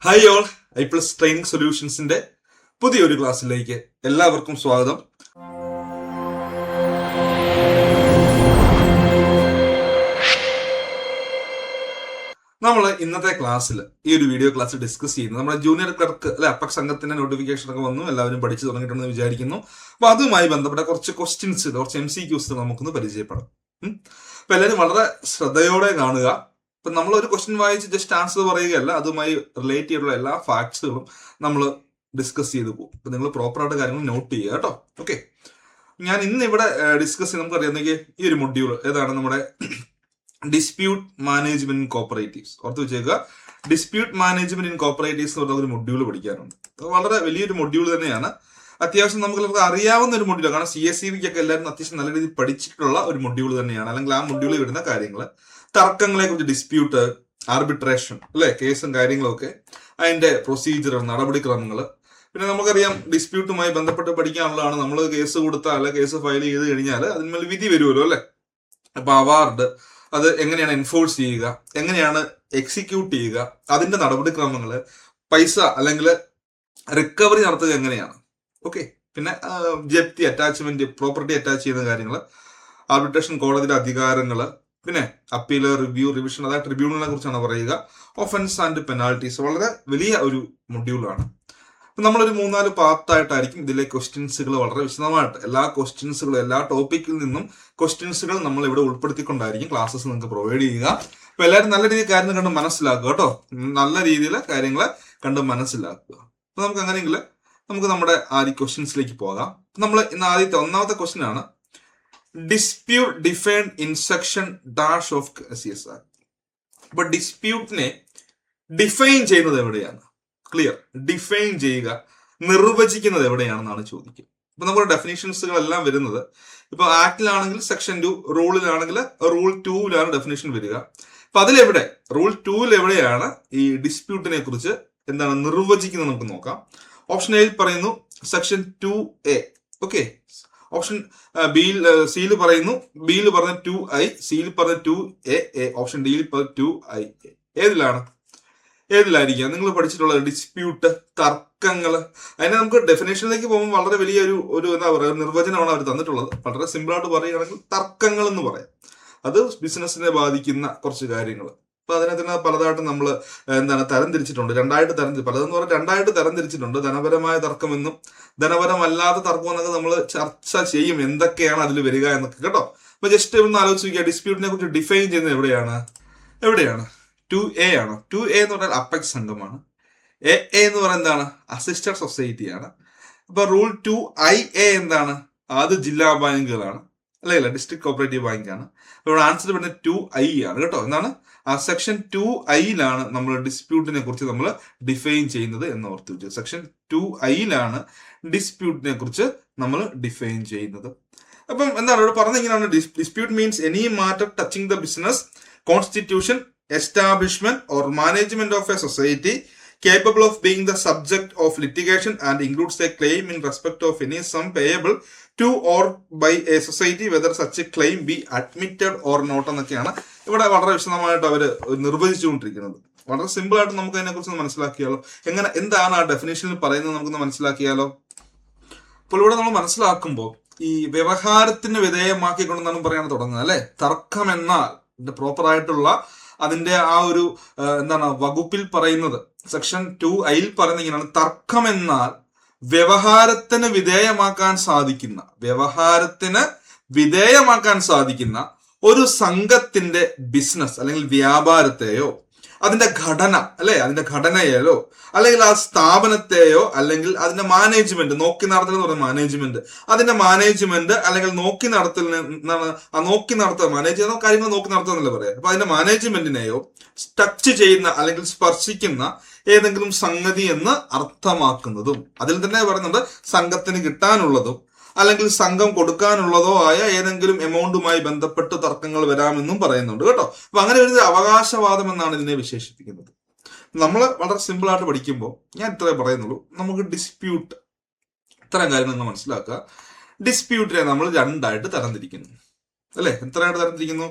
Hi all, EyePlus training സൊല്യൂഷൻസിന്റെ പുതിയൊരു ക്ലാസ്സിലേക്ക് എല്ലാവർക്കും സ്വാഗതം. നമ്മൾ ഇന്നത്തെ ക്ലാസ്സിൽ ഈ ഒരു വീഡിയോ ക്ലാസ്സിൽ ഡിസ്കസ് ചെയ്യുന്നത് നമ്മുടെ ജൂനിയർ ക്ലർക്ക് അല്ലെ അപ്പക് സംഘത്തിന്റെ നോട്ടിഫിക്കേഷൻ ഒക്കെ വന്നു, എല്ലാവരും പഠിച്ചു തുടങ്ങിയിട്ടുണ്ടെന്ന് വിചാരിക്കുന്നു. അപ്പൊ അതുമായി ബന്ധപ്പെട്ട കുറച്ച് ക്വസ്റ്റ്യൻസ്, കുറച്ച് MCQs നമുക്കൊന്ന് പരിചയപ്പെടാം. അപ്പൊ എല്ലാവരും വളരെ ശ്രദ്ധയോടെ കാണുക. ഇപ്പൊ നമ്മൾ ഒരു ക്വസ്റ്റ്യൻ വായിച്ച് ജസ്റ്റ് ആൻസർ പറയുകയല്ല, അതുമായി റിലേറ്റ് ചെയ്തിട്ടുള്ള എല്ലാ ഫാക്ട്സുകളും നമ്മൾ ഡിസ്കസ് ചെയ്ത് പോകും. അപ്പൊ നിങ്ങൾ പ്രോപ്പറായിട്ട് കാര്യങ്ങൾ നോട്ട് ചെയ്യുക കേട്ടോ. ഓക്കെ, ഞാൻ ഇന്ന് ഇവിടെ ഡിസ്കസ് ചെയ്ത് നമുക്ക് അറിയാമെങ്കിൽ ഈ ഒരു മൊഡ്യൂൾ ഏതാണ്, നമ്മുടെ ഡിസ്പ്യൂട്ട് മാനേജ്മെന്റ് ഇൻ കോപ്പറേറ്റീവ്സ്. ഓർത്ത് വെച്ചേക്കുക, ഡിസ്പ്യൂട്ട് മാനേജ്മെന്റ് ഇൻ കോപ്പറേറ്റീവ്സ് എന്ന് പറഞ്ഞ ഒരു മൊഡ്യൂൾ പഠിക്കാനുണ്ട്. അത് വളരെ വലിയൊരു മൊഡ്യൂൾ തന്നെയാണ്. അത്യാവശ്യം നമുക്ക് അറിയാവുന്ന ഒരു മൊഡ്യൂൾ, കാരണം CSEB ഒക്കെ എല്ലാവരും അത്യാവശ്യം നല്ല രീതിയിൽ പഠിച്ചിട്ടുള്ള ഒരു മൊഡ്യൂൾ തന്നെയാണ്. അല്ലെങ്കിൽ ആ മൊഡ്യൂളിൽ വരുന്ന കാര്യങ്ങൾ, തർക്കങ്ങളെ കുറിച്ച്, ഡിസ്പ്യൂട്ട്, ആർബിട്രേഷൻ അല്ലെ, കേസും കാര്യങ്ങളൊക്കെ, അതിന്റെ പ്രൊസീജിയർ, നടപടിക്രമങ്ങൾ. പിന്നെ നമുക്കറിയാം ഡിസ്പ്യൂട്ടുമായി ബന്ധപ്പെട്ട് പഠിക്കാനുള്ളതാണ്. നമ്മൾ കേസ് കൊടുത്താൽ, കേസ് ഫയൽ ചെയ്ത് കഴിഞ്ഞാൽ അതിന്മേൽ വിധി വരുമല്ലോ അല്ലെ. അപ്പൊ അവാർഡ് അത് എങ്ങനെയാണ് എൻഫോഴ്സ് ചെയ്യുക, എങ്ങനെയാണ് എക്സിക്യൂട്ട് ചെയ്യുക, അതിന്റെ നടപടിക്രമങ്ങൾ, പൈസ അല്ലെങ്കിൽ റിക്കവറി നടത്തുക എങ്ങനെയാണ്. ഓക്കെ, പിന്നെ ജപ്തി, അറ്റാച്ച്മെന്റ്, പ്രോപ്പർട്ടി അറ്റാച്ച് ചെയ്യുന്ന കാര്യങ്ങൾ, ആർബിട്രേഷൻ കോടതിയുടെ അധികാരങ്ങൾ, പിന്നെ അപ്പീൽ, റിവ്യൂ, റിവിഷൻ, അതായത് ട്രിബ്യൂണലിനെ കുറിച്ചാണ് പറയുക. ഒഫൻസ് ആൻഡ് പെനാൽറ്റീസ്, വളരെ വലിയ ഒരു മൊഡ്യൂളാണ്. അപ്പൊ നമ്മളൊരു 3-4 പാർട്ടായിട്ടായിരിക്കും ഇതിലെ ക്വസ്റ്റ്യൻസുകൾ വളരെ വിശദമായിട്ട് എല്ലാ ക്വസ്റ്റ്യൻസുകളും, എല്ലാ ടോപ്പിക്കിൽ നിന്നും ക്വസ്റ്റ്യൻസുകൾ നമ്മൾ ഇവിടെ ഉൾപ്പെടുത്തിക്കൊണ്ടായിരിക്കും ക്ലാസ്സസ് നിങ്ങൾക്ക് പ്രൊവൈഡ് ചെയ്യുക. അപ്പൊ എല്ലാവരും നല്ല രീതിയിൽ കാര്യങ്ങൾ കണ്ട് മനസ്സിലാക്കുക കേട്ടോ. നല്ല രീതിയിൽ കാര്യങ്ങളെ കണ്ട് മനസ്സിലാക്കുക. അപ്പൊ നമുക്ക് അങ്ങനെയെങ്കിൽ നമുക്ക് നമ്മുടെ ആദ്യ ക്വസ്റ്റ്യൻസിലേക്ക് പോകാം. നമ്മൾ ഇന്ന് ആദ്യത്തെ ഒന്നാമത്തെ ക്വസ്റ്റ്യൻ ആണ്, dispute defined in section dash of CSR. അപ്പൊ ഡിസ്പ്യൂട്ടിനെ ഡിഫൈൻ ചെയ്യുന്നത് എവിടെയാണ്? ക്ലിയർ, ഡിഫൈൻ ചെയ്യുക, നിർവചിക്കുന്നത് എവിടെയാണെന്നാണ് ചോദിക്കുക. ഇപ്പൊ നമ്മുടെ ഡെഫിനേഷൻസുകളെല്ലാം വരുന്നത്, ഇപ്പൊ ആക്ടിലാണെങ്കിൽ സെക്ഷൻ 2, റൂളിലാണെങ്കിൽ റൂൾ 2-ലാണ് ഡെഫിനേഷൻ വരിക. അപ്പൊ അതിലെവിടെ, റൂൾ 2-ൽ എവിടെയാണ് ഈ ഡിസ്പ്യൂട്ടിനെ കുറിച്ച് എന്താണ് നിർവചിക്കുന്നത് നമുക്ക് നോക്കാം. ഓപ്ഷൻ എയിൽ പറയുന്നു സെക്ഷൻ 2A. ഓക്കെ, ഓപ്ഷൻ സിയിൽ പറയുന്നു, ബിയിൽ പറഞ്ഞ 2I, സിയിൽ പറഞ്ഞ 2A, ഓപ്ഷൻ ഡിയിൽ പറഞ്ഞ 2I. ഏതിലായിരിക്കാം നിങ്ങൾ പഠിച്ചിട്ടുള്ളത്? ഡിസ്പ്യൂട്ട്, തർക്കങ്ങൾ. അതിനെ നമുക്ക് ഡെഫിനേഷനിലേക്ക് പോകുമ്പോൾ വളരെ വലിയൊരു എന്താ പറയുക, നിർവചനമാണ് അവർ തന്നിട്ടുള്ളത്. വളരെ സിമ്പിൾ ആയിട്ട് പറയുകയാണെങ്കിൽ തർക്കങ്ങൾ എന്ന് പറയാം. അത് ബിസിനസിനെ ബാധിക്കുന്ന കുറച്ച് കാര്യങ്ങൾ. അപ്പൊ അതിനെ തന്നെ പലതായിട്ട് നമ്മൾ തരംതിരിച്ചിട്ടുണ്ട്. പലതെന്ന് പറഞ്ഞാൽ രണ്ടായിട്ട് തരംതിരിച്ചിട്ടുണ്ട്. ധനപരമായ തർക്കമെന്നും ധനപരമല്ലാത്ത തർക്കം എന്നൊക്കെ നമ്മൾ ചർച്ച ചെയ്യും, എന്തൊക്കെയാണ് അതിൽ വരിക എന്നൊക്കെ കേട്ടോ. അപ്പൊ ജസ്റ്റ് ഒന്ന് ആലോചിച്ച് നോക്കിയാൽ ഡിസ്പ്യൂട്ടിനെ കുറിച്ച് ഡിഫൈൻ ചെയ്യുന്നത് എവിടെയാണ് 2A ആണോ? 2A എന്ന് പറഞ്ഞാൽ അപ്പെക്സ് സംഘമാണ്. AA എന്ന് പറയുന്നത് എന്താണ്? അസിസ്റ്റർ സൊസൈറ്റിയാണ്. അപ്പൊ റൂൾ 2IA എന്താണ്? അത് ജില്ലാ ബാങ്കുകളാണ്, അല്ല ഡിസ്ട്രിക്ട് കോപ്പറേറ്റീവ് ബാങ്കാണ്. ഇവിടെ ആൻസർ വരുന്നത് 2I ആണ് കേട്ടോ. എന്താണ്? ആ സെക്ഷൻ 2I-ലാണ് നമ്മൾ ഡിസ്പ്യൂട്ടിനെ കുറിച്ച് നമ്മൾ ഡിഫൈൻ ചെയ്യുന്നത് എന്ന് ഓർത്ത് വെച്ചു. സെക്ഷൻ 2I-ലാണ് ഡിസ്പ്യൂട്ടിനെ കുറിച്ച് നമ്മൾ ഡിഫൈൻ ചെയ്യുന്നത്. അപ്പം എന്താണ് ഇവിടെ പറഞ്ഞിങ്ങനെയാണ്, dispute means any matter touching the business, constitution, establishment or management of a society capable of being the subject of litigation and includes a claim in respect of any sum payable to or by a society whether such a claim be admitted or not എന്നൊക്കെയാണ് ഇവിടെ വളരെ വിശദമായിട്ട് അവർ നിർവചിച്ചുകൊണ്ടിരിക്കുന്നത്. വളരെ simple ആയിട്ട് നമുക്ക് അതിനെക്കുറിച്ച് മനസ്സിലാക്കിയാലോ, എന്താണ് ആ ഡെഫിനേഷനിൽ പറയുന്നത് നമുക്കൊന്ന് മനസ്സിലാക്കിയാലോ. അപ്പോൾ ഇവിടെ നമ്മൾ മനസ്സിലാക്കുമ്പോൾ ഈ വ്യവഹാരത്തിന് വിധേയമാക്കിക്കൊണ്ടെന്നാണ് പറയാൻ തുടങ്ങുന്നത് അല്ലെ. തർക്കം എന്നാൽ പ്രോപ്പർ ആയിട്ടുള്ള അതിന്റെ ആ ഒരു വകുപ്പിൽ പറയുന്നത്, സെക്ഷൻ 2I-ൽ പറയുന്ന ഇങ്ങനെയാണ്, തർക്കം എന്നാൽ വ്യവഹാരത്തിന് വിധേയമാക്കാൻ സാധിക്കുന്ന ഒരു സംഘത്തിന്റെ ബിസിനസ് അല്ലെങ്കിൽ വ്യാപാരത്തെയോ അതിന്റെ ഘടനയെയോ അല്ലെങ്കിൽ ആ സ്ഥാപനത്തെയോ അല്ലെങ്കിൽ അതിന്റെ മാനേജ്മെന്റ്, നോക്കി നടത്തൽ എന്ന് പറയുന്ന മാനേജ്മെന്റ്, അതിന്റെ മാനേജ്മെന്റ് അല്ലെങ്കിൽ നോക്കി നടത്തൽ മാനേജ് ചെയ്യുന്ന കാര്യങ്ങൾ നോക്കി നടത്തുക എന്നല്ല പറയാം. അപ്പൊ അതിന്റെ മാനേജ്മെന്റിനെയോ ടച്ച് ചെയ്യുന്ന അല്ലെങ്കിൽ സ്പർശിക്കുന്ന ഏതെങ്കിലും സംഗതി എന്ന് അർത്ഥമാക്കുന്നതും, അതിൽ തന്നെ പറയുന്നുണ്ട് സംഘത്തിന് കിട്ടാനുള്ളതും അല്ലെങ്കിൽ സംഘം കൊടുക്കാനുള്ളതോ ആയ ഏതെങ്കിലും എമൗണ്ടുമായി ബന്ധപ്പെട്ട് തർക്കങ്ങൾ വരാമെന്നും പറയുന്നുണ്ട് കേട്ടോ. അപ്പൊ അങ്ങനെ ഒരു അവകാശവാദം എന്നാണ് ഇതിനെ വിശേഷിപ്പിക്കുന്നത്. നമ്മൾ വളരെ സിമ്പിൾ ആയിട്ട് പഠിക്കുമ്പോൾ ഞാൻ ഇത്രേ പറയുന്നുള്ളൂ. നമുക്ക് ഡിസ്പ്യൂട്ട്, ഇത്തരം കാര്യങ്ങൾ നിങ്ങൾ മനസ്സിലാക്കുക. ഡിസ്പ്യൂട്ടിനെ നമ്മൾ രണ്ടായിട്ട് തരംതിരിക്കുന്നു അല്ലെ. എത്രയായിട്ട് തരംതിരിക്കുന്നു?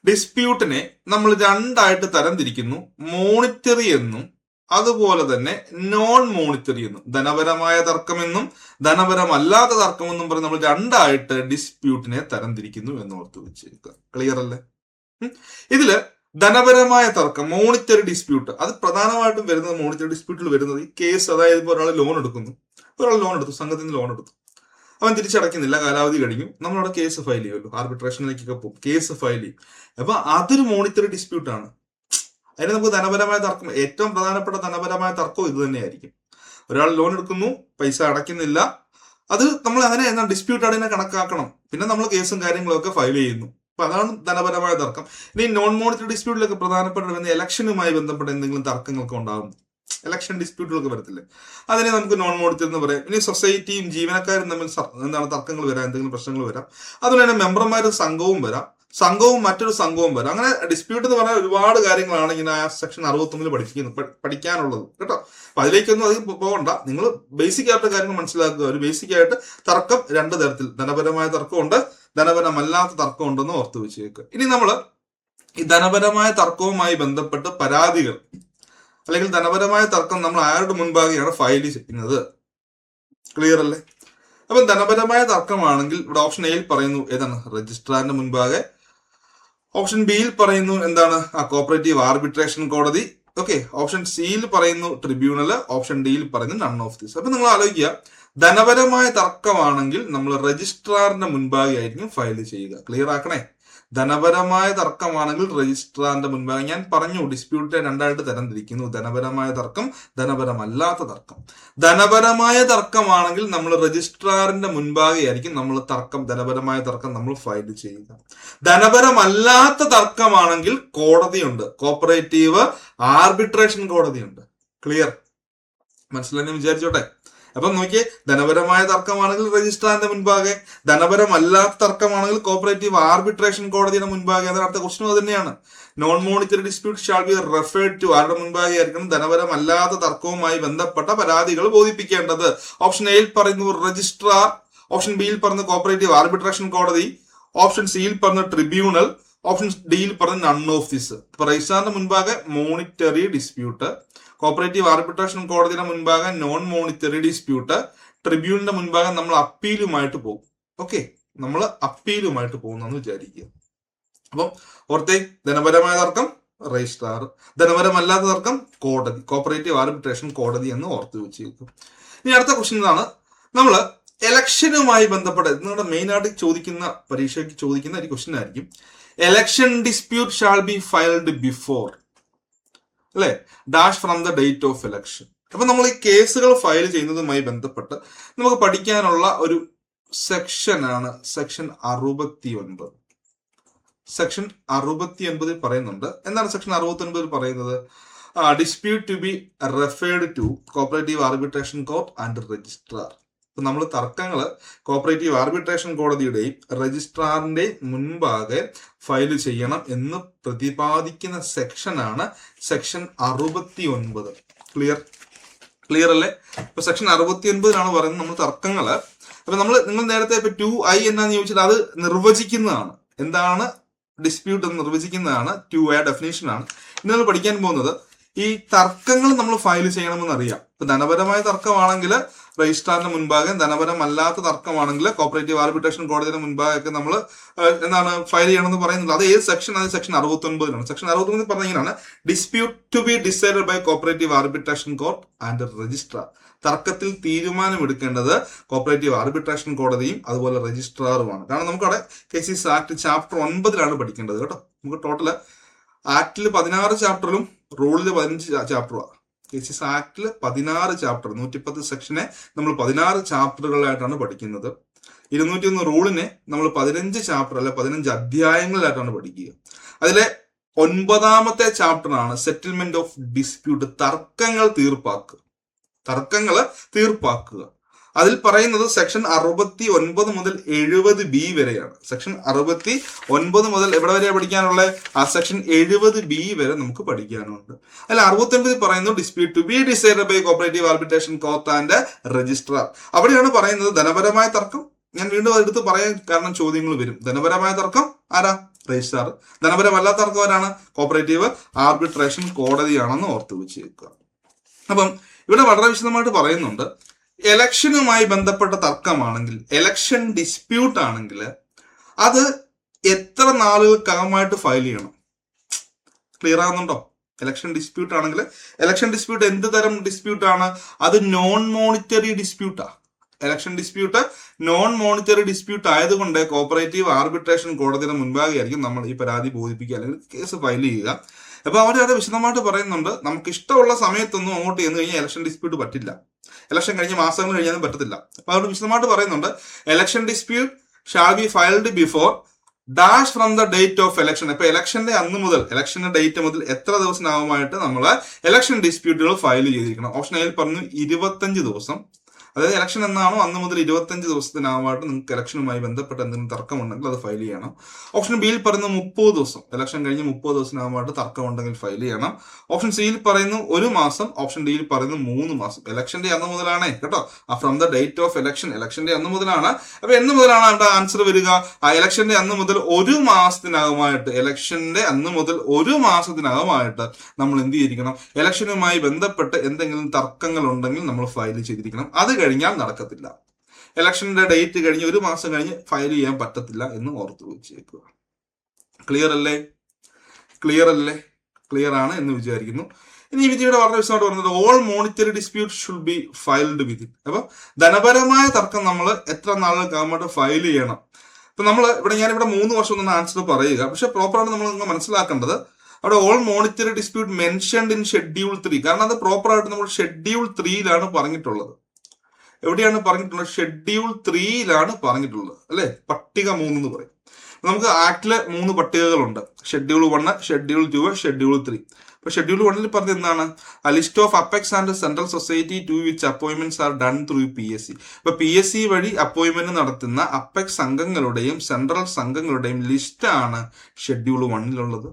ഡിസ്പ്യൂട്ടിനെ നമ്മൾ രണ്ടായിട്ട് തരംതിരിക്കുന്നു. മോണിറ്ററി എന്നും അതുപോലെ തന്നെ നോൺ മോണിറ്ററി എന്നും, ധനപരമായ തർക്കമെന്നും ധനപരമല്ലാത്ത തർക്കമെന്നും പറഞ്ഞ് നമ്മൾ രണ്ടായിട്ട് ഡിസ്പ്യൂട്ടിനെ തരംതിരിക്കുന്നു എന്ന് ഓർത്ത് വെച്ചിരിക്കുക. ക്ലിയർ അല്ലേ? ഇതില് ധനപരമായ തർക്കം, മോണിറ്ററി ഡിസ്പ്യൂട്ട്, അത് പ്രധാനമായിട്ടും വരുന്നത് മോണിറ്ററി ഡിസ്പ്യൂട്ടിൽ വരുന്നത് ഈ കേസ്, അതായത് ഇപ്പോൾ ഒരാൾ ലോൺ എടുക്കുന്നു, ഒരാൾ ലോൺ എടുത്തു, സംഘത്തിൽ നിന്ന് ലോൺ എടുത്തു, അവൻ തിരിച്ചടയ്ക്കുന്നില്ല, കാലാവധി കഴിഞ്ഞു, നമ്മളവിടെ കേസ് ഫയൽ ചെയ്യുമല്ലോ, ആർബിട്രേഷനിലേക്കൊക്കെ പോകും, കേസ് ഫയൽ ചെയ്യും. അപ്പൊ അതൊരു മോണിറ്ററി ഡിസ്പ്യൂട്ടാണ്. അതിന് നമുക്ക് ധനപരമായ തർക്കം, ഏറ്റവും പ്രധാനപ്പെട്ട ധനപരമായ തർക്കവും ഇത് തന്നെയായിരിക്കും. ഒരാൾ ലോൺ എടുക്കുന്നു, പൈസ അടയ്ക്കുന്നില്ല, അത് നമ്മൾ അങ്ങനെ ഡിസ്പ്യൂട്ടായിട്ട് തന്നെ കണക്കാക്കണം. പിന്നെ നമ്മൾ കേസും കാര്യങ്ങളൊക്കെ ഫയൽ ചെയ്യുന്നു. അപ്പൊ അതാണ് ധനപരമായ തർക്കം. ഇനി നോൺ മോണിറ്ററി ഡിസ്പ്യൂട്ടിലൊക്കെ പ്രധാനപ്പെട്ട ഇലക്ഷനുമായി ബന്ധപ്പെട്ട എന്തെങ്കിലും തർക്കങ്ങളൊക്കെ ഉണ്ടാകും, ഇലക്ഷൻ ഡിസ്പ്യൂട്ടുകളൊക്കെ വരത്തില്ലേ, അതിനെ നമുക്ക് നോൺ മോണിറ്ററി എന്ന് പറയാം. ഇനി സൊസൈറ്റിയും ജീവനക്കാരും തമ്മിൽ തർക്കങ്ങൾ വരാം, എന്തെങ്കിലും പ്രശ്നങ്ങൾ വരാം, അതുപോലെ തന്നെ മെമ്പർമാരും സംഘവും വരാം, സംഘവും മറ്റൊരു സംഘവും വരാം. അങ്ങനെ ഡിസ്പ്യൂട്ട് എന്ന് പറഞ്ഞാൽ ഒരുപാട് കാര്യങ്ങളാണ് ഇങ്ങനെ ആ സെക്ഷൻ 69 പഠിക്കാനുള്ളത് കേട്ടോ. അപ്പൊ അതിലേക്കൊന്നും അധികം പോകണ്ട, നിങ്ങൾ ബേസിക് ആയിട്ട് കാര്യങ്ങൾ മനസ്സിലാക്കുക. ഒരു ബേസിക് ആയിട്ട് തർക്കം രണ്ട് തരത്തിൽ, ധനപരമായ തർക്കമുണ്ട്, ധനപരമല്ലാത്ത തർക്കം ഉണ്ടെന്ന് ഓർത്തു വെച്ചേക്കുക. ഇനി നമ്മൾ ഈ ധനപരമായ തർക്കവുമായി ബന്ധപ്പെട്ട് പരാതികൾ അല്ലെങ്കിൽ ധനപരമായ തർക്കം നമ്മൾ ആരുടെ മുൻപാകെയാണ് ഫയൽ ചെയ്യുന്നത്? ക്ലിയർ അല്ലേ? അപ്പം ധനപരമായ തർക്കമാണെങ്കിൽ ഇവിടെ ഓപ്ഷൻ എയിൽ പറയുന്നു ഏതാണ്? രജിസ്ട്രാറിന്റെ മുൻപാകെ. ഓപ്ഷൻ ബിയിൽ പറയുന്നു എന്താണ്? കോപ്പറേറ്റീവ് ആർബിട്രേഷൻ കോടതി. ഓക്കെ. ഓപ്ഷൻ സിയിൽ പറയുന്നു ട്രിബ്യൂണല്. ഓപ്ഷൻ ഡിയിൽ പറയുന്നു നൺ ഓഫ് ദിസ്. അപ്പൊ നിങ്ങൾ ആലോചിക്കുക, ധനപരമായ തർക്കമാണെങ്കിൽ നമ്മൾ രജിസ്ട്രാറിന്റെ മുൻപാകെ ആയിരിക്കും ഫയൽ ചെയ്യുക. ക്ലിയർ ആക്കണേ. ധനപരമായ തർക്കമാണെങ്കിൽ രജിസ്ട്രാറിന്റെ മുൻപാകെ. ഞാൻ പറഞ്ഞു ഡിസ്പ്യൂട്ടിനെ രണ്ടായിട്ട് തരംതിരിക്കുന്നു, ധനപരമായ തർക്കം, ധനപരമല്ലാത്ത തർക്കം. ധനപരമായ തർക്കമാണെങ്കിൽ നമ്മൾ രജിസ്ട്രാറിന്റെ മുൻപാകെ ആയിരിക്കും നമ്മൾ ധനപരമായ തർക്കം നമ്മൾ ഫയൽ ചെയ്യുക. ധനപരമല്ലാത്ത തർക്കമാണെങ്കിൽ കോടതിയുണ്ട്, കോപ്പറേറ്റീവ് ആർബിട്രേഷൻ കോടതിയുണ്ട്. ക്ലിയർ? മനസ്സിലായി വിചാരിച്ചോട്ടെ. അപ്പം നോക്കിയേ, ധനപരമായ തർക്കമാണെങ്കിൽ രജിസ്ട്രാറിന്റെ മുൻപാകെ, ധനപരമല്ലാത്ത തർക്കമാണെങ്കിൽ കോപ്പറേറ്റീവ് ആർബിട്രേഷൻ കോടതിയുടെ മുൻപാകെ. അതിന് അടുത്ത ക്വസ്റ്റ്യൻ അത് തന്നെയാണ്. Non monetary dispute shall be referred to, ആരുടെ മുൻപാകെ ആയിരിക്കണം? ധനപരമല്ലാത്ത തർക്കവുമായി ബന്ധപ്പെട്ട പരാതികൾ ബോധിപ്പിക്കേണ്ടത്. ഓപ്ഷൻ എയിൽ പറയുന്നു രജിസ്ട്രാർ, ഓപ്ഷൻ ബിയിൽ പറഞ്ഞ കോപ്പറേറ്റീവ് ആർബിട്രേഷൻ കോടതി, ഓപ്ഷൻ സിയിൽ പറഞ്ഞ ട്രിബ്യൂണൽ, ഓപ്ഷൻ ഡിയിൽ പറഞ്ഞ നൺ ഓഫ് ദിസ്. രജിസ്ട്രാറിന്റെ മുൻപാകെ മോണിറ്ററി ഡിസ്പ്യൂട്ട്, കോപ്പറേറ്റീവ് ആർബിട്രേഷൻ കോടതിയുടെ മുൻപാകെ നോൺ മോണിറ്ററി ഡിസ്പ്യൂട്ട്, ട്രിബ്യൂണലിന്റെ മുൻപാകെ നമ്മൾ അപ്പീലുമായിട്ട് പോകും. ഓക്കെ, നമ്മൾ അപ്പീലുമായിട്ട് പോകുന്നെന്ന് വിചാരിക്കുക. അപ്പം ഓർത്തേ, ധനപരമായ തർക്കം രജിസ്ട്രാർ, ധനപരമല്ലാത്ത തർക്കം കോടതി, കോപ്പറേറ്റീവ് ആർബിട്രേഷൻ കോടതി എന്ന് ഓർത്ത് വെച്ചേക്കും. ഇനി അടുത്ത ക്വസ്റ്റ്യൻ ഇതാണ്. നമ്മൾ ഇലക്ഷനുമായി ബന്ധപ്പെട്ട നിങ്ങളുടെ മെയിൻ ആയിട്ട് ചോദിക്കുന്ന, പരീക്ഷയ്ക്ക് ചോദിക്കുന്ന ഒരു ക്വസ്റ്റ്യൻ ആയിരിക്കും. Election dispute shall be filed before അല്ലെ dash from the date of election. അപ്പൊ നമ്മൾ ഈ കേസുകൾ ഫയൽ ചെയ്യുന്നതുമായി ബന്ധപ്പെട്ട് നമുക്ക് പഠിക്കാനുള്ള ഒരു സെക്ഷനാണ് സെക്ഷൻ 69. സെക്ഷൻ 69 പറയുന്നുണ്ട്. എന്താണ് സെക്ഷൻ 69 പറയുന്നത്? Dispute to be referred to cooperative arbitration court and registrar. ഇപ്പൊ നമ്മൾ തർക്കങ്ങള് കോപ്പറേറ്റീവ് ആർബിട്രേഷൻ കോടതിയുടെയും രജിസ്ട്രാറിന്റെയും മുൻപാകെ ഫയൽ ചെയ്യണം എന്ന് പ്രതിപാദിക്കുന്ന സെക്ഷനാണ് സെക്ഷൻ 69. ക്ലിയർ അല്ലേ? ഇപ്പൊ സെക്ഷൻ 69 പറയുന്നത് നമ്മൾ തർക്കങ്ങള്. അപ്പൊ നിങ്ങൾ നേരത്തെ ഇപ്പൊ 2I എന്നാന്ന് ചോദിച്ചാൽ അത് നിർവചിക്കുന്നതാണ്. എന്താണ് ഡിസ്പ്യൂട്ട് എന്ന് നിർവചിക്കുന്നതാണ്. 2A ഡെഫിനേഷൻ ആണ്. ഇന്ന് നമ്മൾ പഠിക്കാൻ പോകുന്നത് ഈ തർക്കങ്ങൾ നമ്മൾ ഫയൽ ചെയ്യണമെന്ന് അറിയാം. ഇപ്പൊ ധനപരമായ തർക്കമാണെങ്കിൽ രജിസ്ട്രാറിന് മുൻപാകെ, ധനപരമല്ലാത്ത തർക്കമാണെങ്കിൽ കോപ്പറേറ്റീവ് ആർബിട്രേഷൻ കോടതിയുടെ മുൻപാകെ നമ്മൾ എന്താണ് ഫയൽ ചെയ്യണമെന്ന് പറയുന്നത്. അത് ഏത് സെക്ഷൻ? അത് സെക്ഷൻ 69. സെക്ഷൻ 69 പറഞ്ഞാണ് dispute to be decided by cooperative arbitration court and registrar. തർക്കത്തിൽ തീരുമാനമെടുക്കേണ്ടത് കോപ്പറേറ്റീവ് ആർബിട്രേഷൻ കോടതിയും അതുപോലെ രജിസ്ട്രാറുമാണ്. കാരണം നമുക്കവിടെ കേസസ് ആക്ട് ചാപ്റ്റർ 9 പഠിക്കേണ്ടത് കേട്ടോ. നമുക്ക് ടോട്ടല് ആക്ടിൽ 16 ചാപ്റ്ററിലും റൂളിൽ 15 ചാപ്റ്ററുമാണ്. കേസസ് ആക്ടിൽ 16 ചാപ്റ്റർ, 110 സെക്ഷനെ നമ്മൾ 16 ചാപ്റ്ററുകളായിട്ടാണ് പഠിക്കുന്നത്. 201 റൂളിനെ നമ്മൾ 15 ചാപ്റ്റർ അല്ലെ 15 അധ്യായങ്ങളിലായിട്ടാണ് പഠിക്കുക. അതിലെ 9ാമത്തെ ചാപ്റ്ററാണ് സെറ്റിൽമെന്റ് ഓഫ് ഡിസ്പ്യൂട്ട്, തർക്കങ്ങൾ തീർപ്പാക്കുക. അതിൽ പറയുന്നത് സെക്ഷൻ 69 മുതൽ 70B വരെയാണ്. സെക്ഷൻ 69 മുതൽ എവിടെ വരെയാണ് പഠിക്കാനുള്ളത്? ആ സെക്ഷൻ 70B വരെ നമുക്ക് പഠിക്കാനുണ്ട്. അതിൽ 69 പറയുന്നു dispute to be decided by cooperative arbitration court and registrar. അവിടെയാണ് പറയുന്നത് ധനപരമായ തർക്കം. ഞാൻ വീണ്ടും എടുത്ത് പറയാൻ കാരണം ചോദ്യങ്ങൾ വരും. ധനപരമായ തർക്കം ആരാ? രജിസ്ട്രാർ. ധനപരമല്ലാത്ത തർക്കം ആരാണ്? കോപ്പറേറ്റീവ് ആർബിട്രേഷൻ കോടതിയാണെന്ന് ഓർത്ത് വെച്ചേക്കുക. അപ്പം ഇവിടെ വളരെ വിശദമായിട്ട് പറയുന്നുണ്ട്, എലക്ഷനുമായി ബന്ധപ്പെട്ട തർക്കമാണെങ്കിൽ, എലക്ഷൻ ഡിസ്പ്യൂട്ട് ആണെങ്കിൽ അത് എത്ര നാളുകൾക്കകമായിട്ട് ഫയൽ ചെയ്യണം. ക്ലിയർ ആകുന്നുണ്ടോ? എലക്ഷൻ ഡിസ്പ്യൂട്ട് ആണെങ്കിൽ, എലക്ഷൻ ഡിസ്പ്യൂട്ട് എന്ത് തരം ഡിസ്പ്യൂട്ട് ആണ്? അത് നോൺ മോണിറ്ററി ഡിസ്പ്യൂട്ടാ. Election dispute non monetary dispute ആയതുകൊണ്ട് കോപ്പറേറ്റീവ് ആർബിട്രേഷൻ കോടതിയുടെ മുൻപാകെ ആയിരിക്കും നമ്മൾ ഈ പരാതി ബോധിപ്പിക്കുക അല്ലെങ്കിൽ കേസ് ഫയൽ ചെയ്യുക. അപ്പൊ അവരത് വിശദമായിട്ട് പറയുന്നുണ്ട്, നമുക്ക് ഇഷ്ടമുള്ള സമയത്തൊന്നും അങ്ങോട്ട് ചെന്ന് കഴിഞ്ഞാൽ എലക്ഷൻ ഡിസ്പ്യൂട്ട് പറ്റില്ല, എലക്ഷൻ കഴിഞ്ഞ മാസങ്ങൾ കഴിഞ്ഞാലും പറ്റത്തില്ല. അപ്പൊ അവർ വിശദമായിട്ട് പറയുന്നുണ്ട്, election dispute shall be filed before dash from the date of election. ഇപ്പൊ എലക്ഷന്റെ അന്ന് മുതൽ, എലക്ഷന്റെ ഡേറ്റ് മുതൽ എത്ര ദിവസമാകുമായിട്ട് നമ്മൾ എലക്ഷൻ ഡിസ്പ്യൂട്ടുകൾ ഫയൽ ചെയ്തിരിക്കണം. ഓപ്ഷൻ എയിൽ പറഞ്ഞു 25 ദിവസം. അതായത് എലക്ഷൻ എന്നാണോ അന്ന് മുതൽ 25 ദിവസത്തിനാവായിട്ട് നിങ്ങൾക്ക് എലക്ഷനുമായി ബന്ധപ്പെട്ട എന്തെങ്കിലും തർക്കമുണ്ടെങ്കിൽ അത് ഫയൽ ചെയ്യണം. ഓപ്ഷൻ ബിയിൽ പറയുന്നു 30 ദിവസം, എലക്ഷൻ കഴിഞ്ഞ് 30 ദിവസത്തിനാവായിട്ട് തർക്കമുണ്ടെങ്കിൽ ഫയൽ ചെയ്യണം. ഓപ്ഷൻ സിയിൽ പറയുന്നു 1 മാസം, ഓപ്ഷൻ ഡിയിൽ പറയുന്നു 3 മാസം. എലക്ഷന്റെ അന്ന് മുതലാണേ കേട്ടോ, from the date of election, എലക്ഷന്റെ അന്ന് മുതലാണ്. അപ്പൊ എന്ന് മുതലാണ് അവിടെ ആൻസർ വരിക? ആ എലക്ഷന്റെ അന്ന് മുതൽ 1 മാസത്തിനകമായിട്ട്, എലക്ഷന്റെ അന്ന് മുതൽ 1 മാസത്തിനകമായിട്ട് നമ്മൾ എന്ത് ചെയ്തിരിക്കണം? എലക്ഷനുമായി ബന്ധപ്പെട്ട് എന്തെങ്കിലും തർക്കങ്ങൾ ഉണ്ടെങ്കിൽ നമ്മൾ ഫയൽ ചെയ്തിരിക്കണം. അത് കഴിഞ്ഞാൽ നടക്കത്തില്ല. ഇലക്ഷന്റെ ഡേറ്റ് കഴിഞ്ഞ് 1 മാസം കഴിഞ്ഞ് ഫയൽ ചെയ്യാൻ പറ്റത്തില്ല എന്ന് ഓർത്തു വെച്ചേക്കുക. ക്ലിയർ അല്ലേ? ക്ലിയർ അല്ലേ? ക്ലിയർ ആണ് എന്ന് വിചാരിക്കുന്നു. ഇനി ഈ വിധിയുടെ വളരെ വിശദമായിട്ട് പറഞ്ഞത്, all monetary dispute should be filed within. അപ്പൊ ധനപരമായ തർക്കം നമ്മൾ എത്ര നാളുകൾക്കാകുമ്പോൾ ഫയൽ ചെയ്യണം? ഇപ്പൊ നമ്മൾ ഞാനിവിടെ 3 വർഷം എന്നാണ് ആൻസർ പറയുക, പക്ഷെ പ്രോപ്പറായിട്ട് നമ്മൾ മനസ്സിലാക്കേണ്ടത് അവിടെ all monetary dispute mentioned in schedule 3. കാരണം അത് പ്രോപ്പറായിട്ട് നമ്മൾ ഷെഡ്യൂൾ 3യിലാണ് പറഞ്ഞിട്ടുള്ളത്. എവിടെയാണ് പറഞ്ഞിട്ടുള്ളത്? ഷെഡ്യൂൾ 3യിലാണ് പറഞ്ഞിട്ടുള്ളത് അല്ലെ, പട്ടിക 3 എന്ന് പറയും. നമുക്ക് ആക്ടിലെ 3 പട്ടികകളുണ്ട്, ഷെഡ്യൂൾ 1, ഷെഡ്യൂൾ 2, ഷെഡ്യൂൾ 3. അപ്പൊ ഷെഡ്യൂൾ 1ൽ പറഞ്ഞ എന്താണ്? List of apex and central society to which appointments are done through PSC. ഇപ്പൊ PSC വഴി അപ്പോയിന്റ്മെന്റ് നടത്തുന്ന അപ്പെക്സ് സംഘങ്ങളുടെയും സെൻട്രൽ സംഘങ്ങളുടെയും ലിസ്റ്റ് ആണ് ഷെഡ്യൂൾ 1ലുള്ളത്.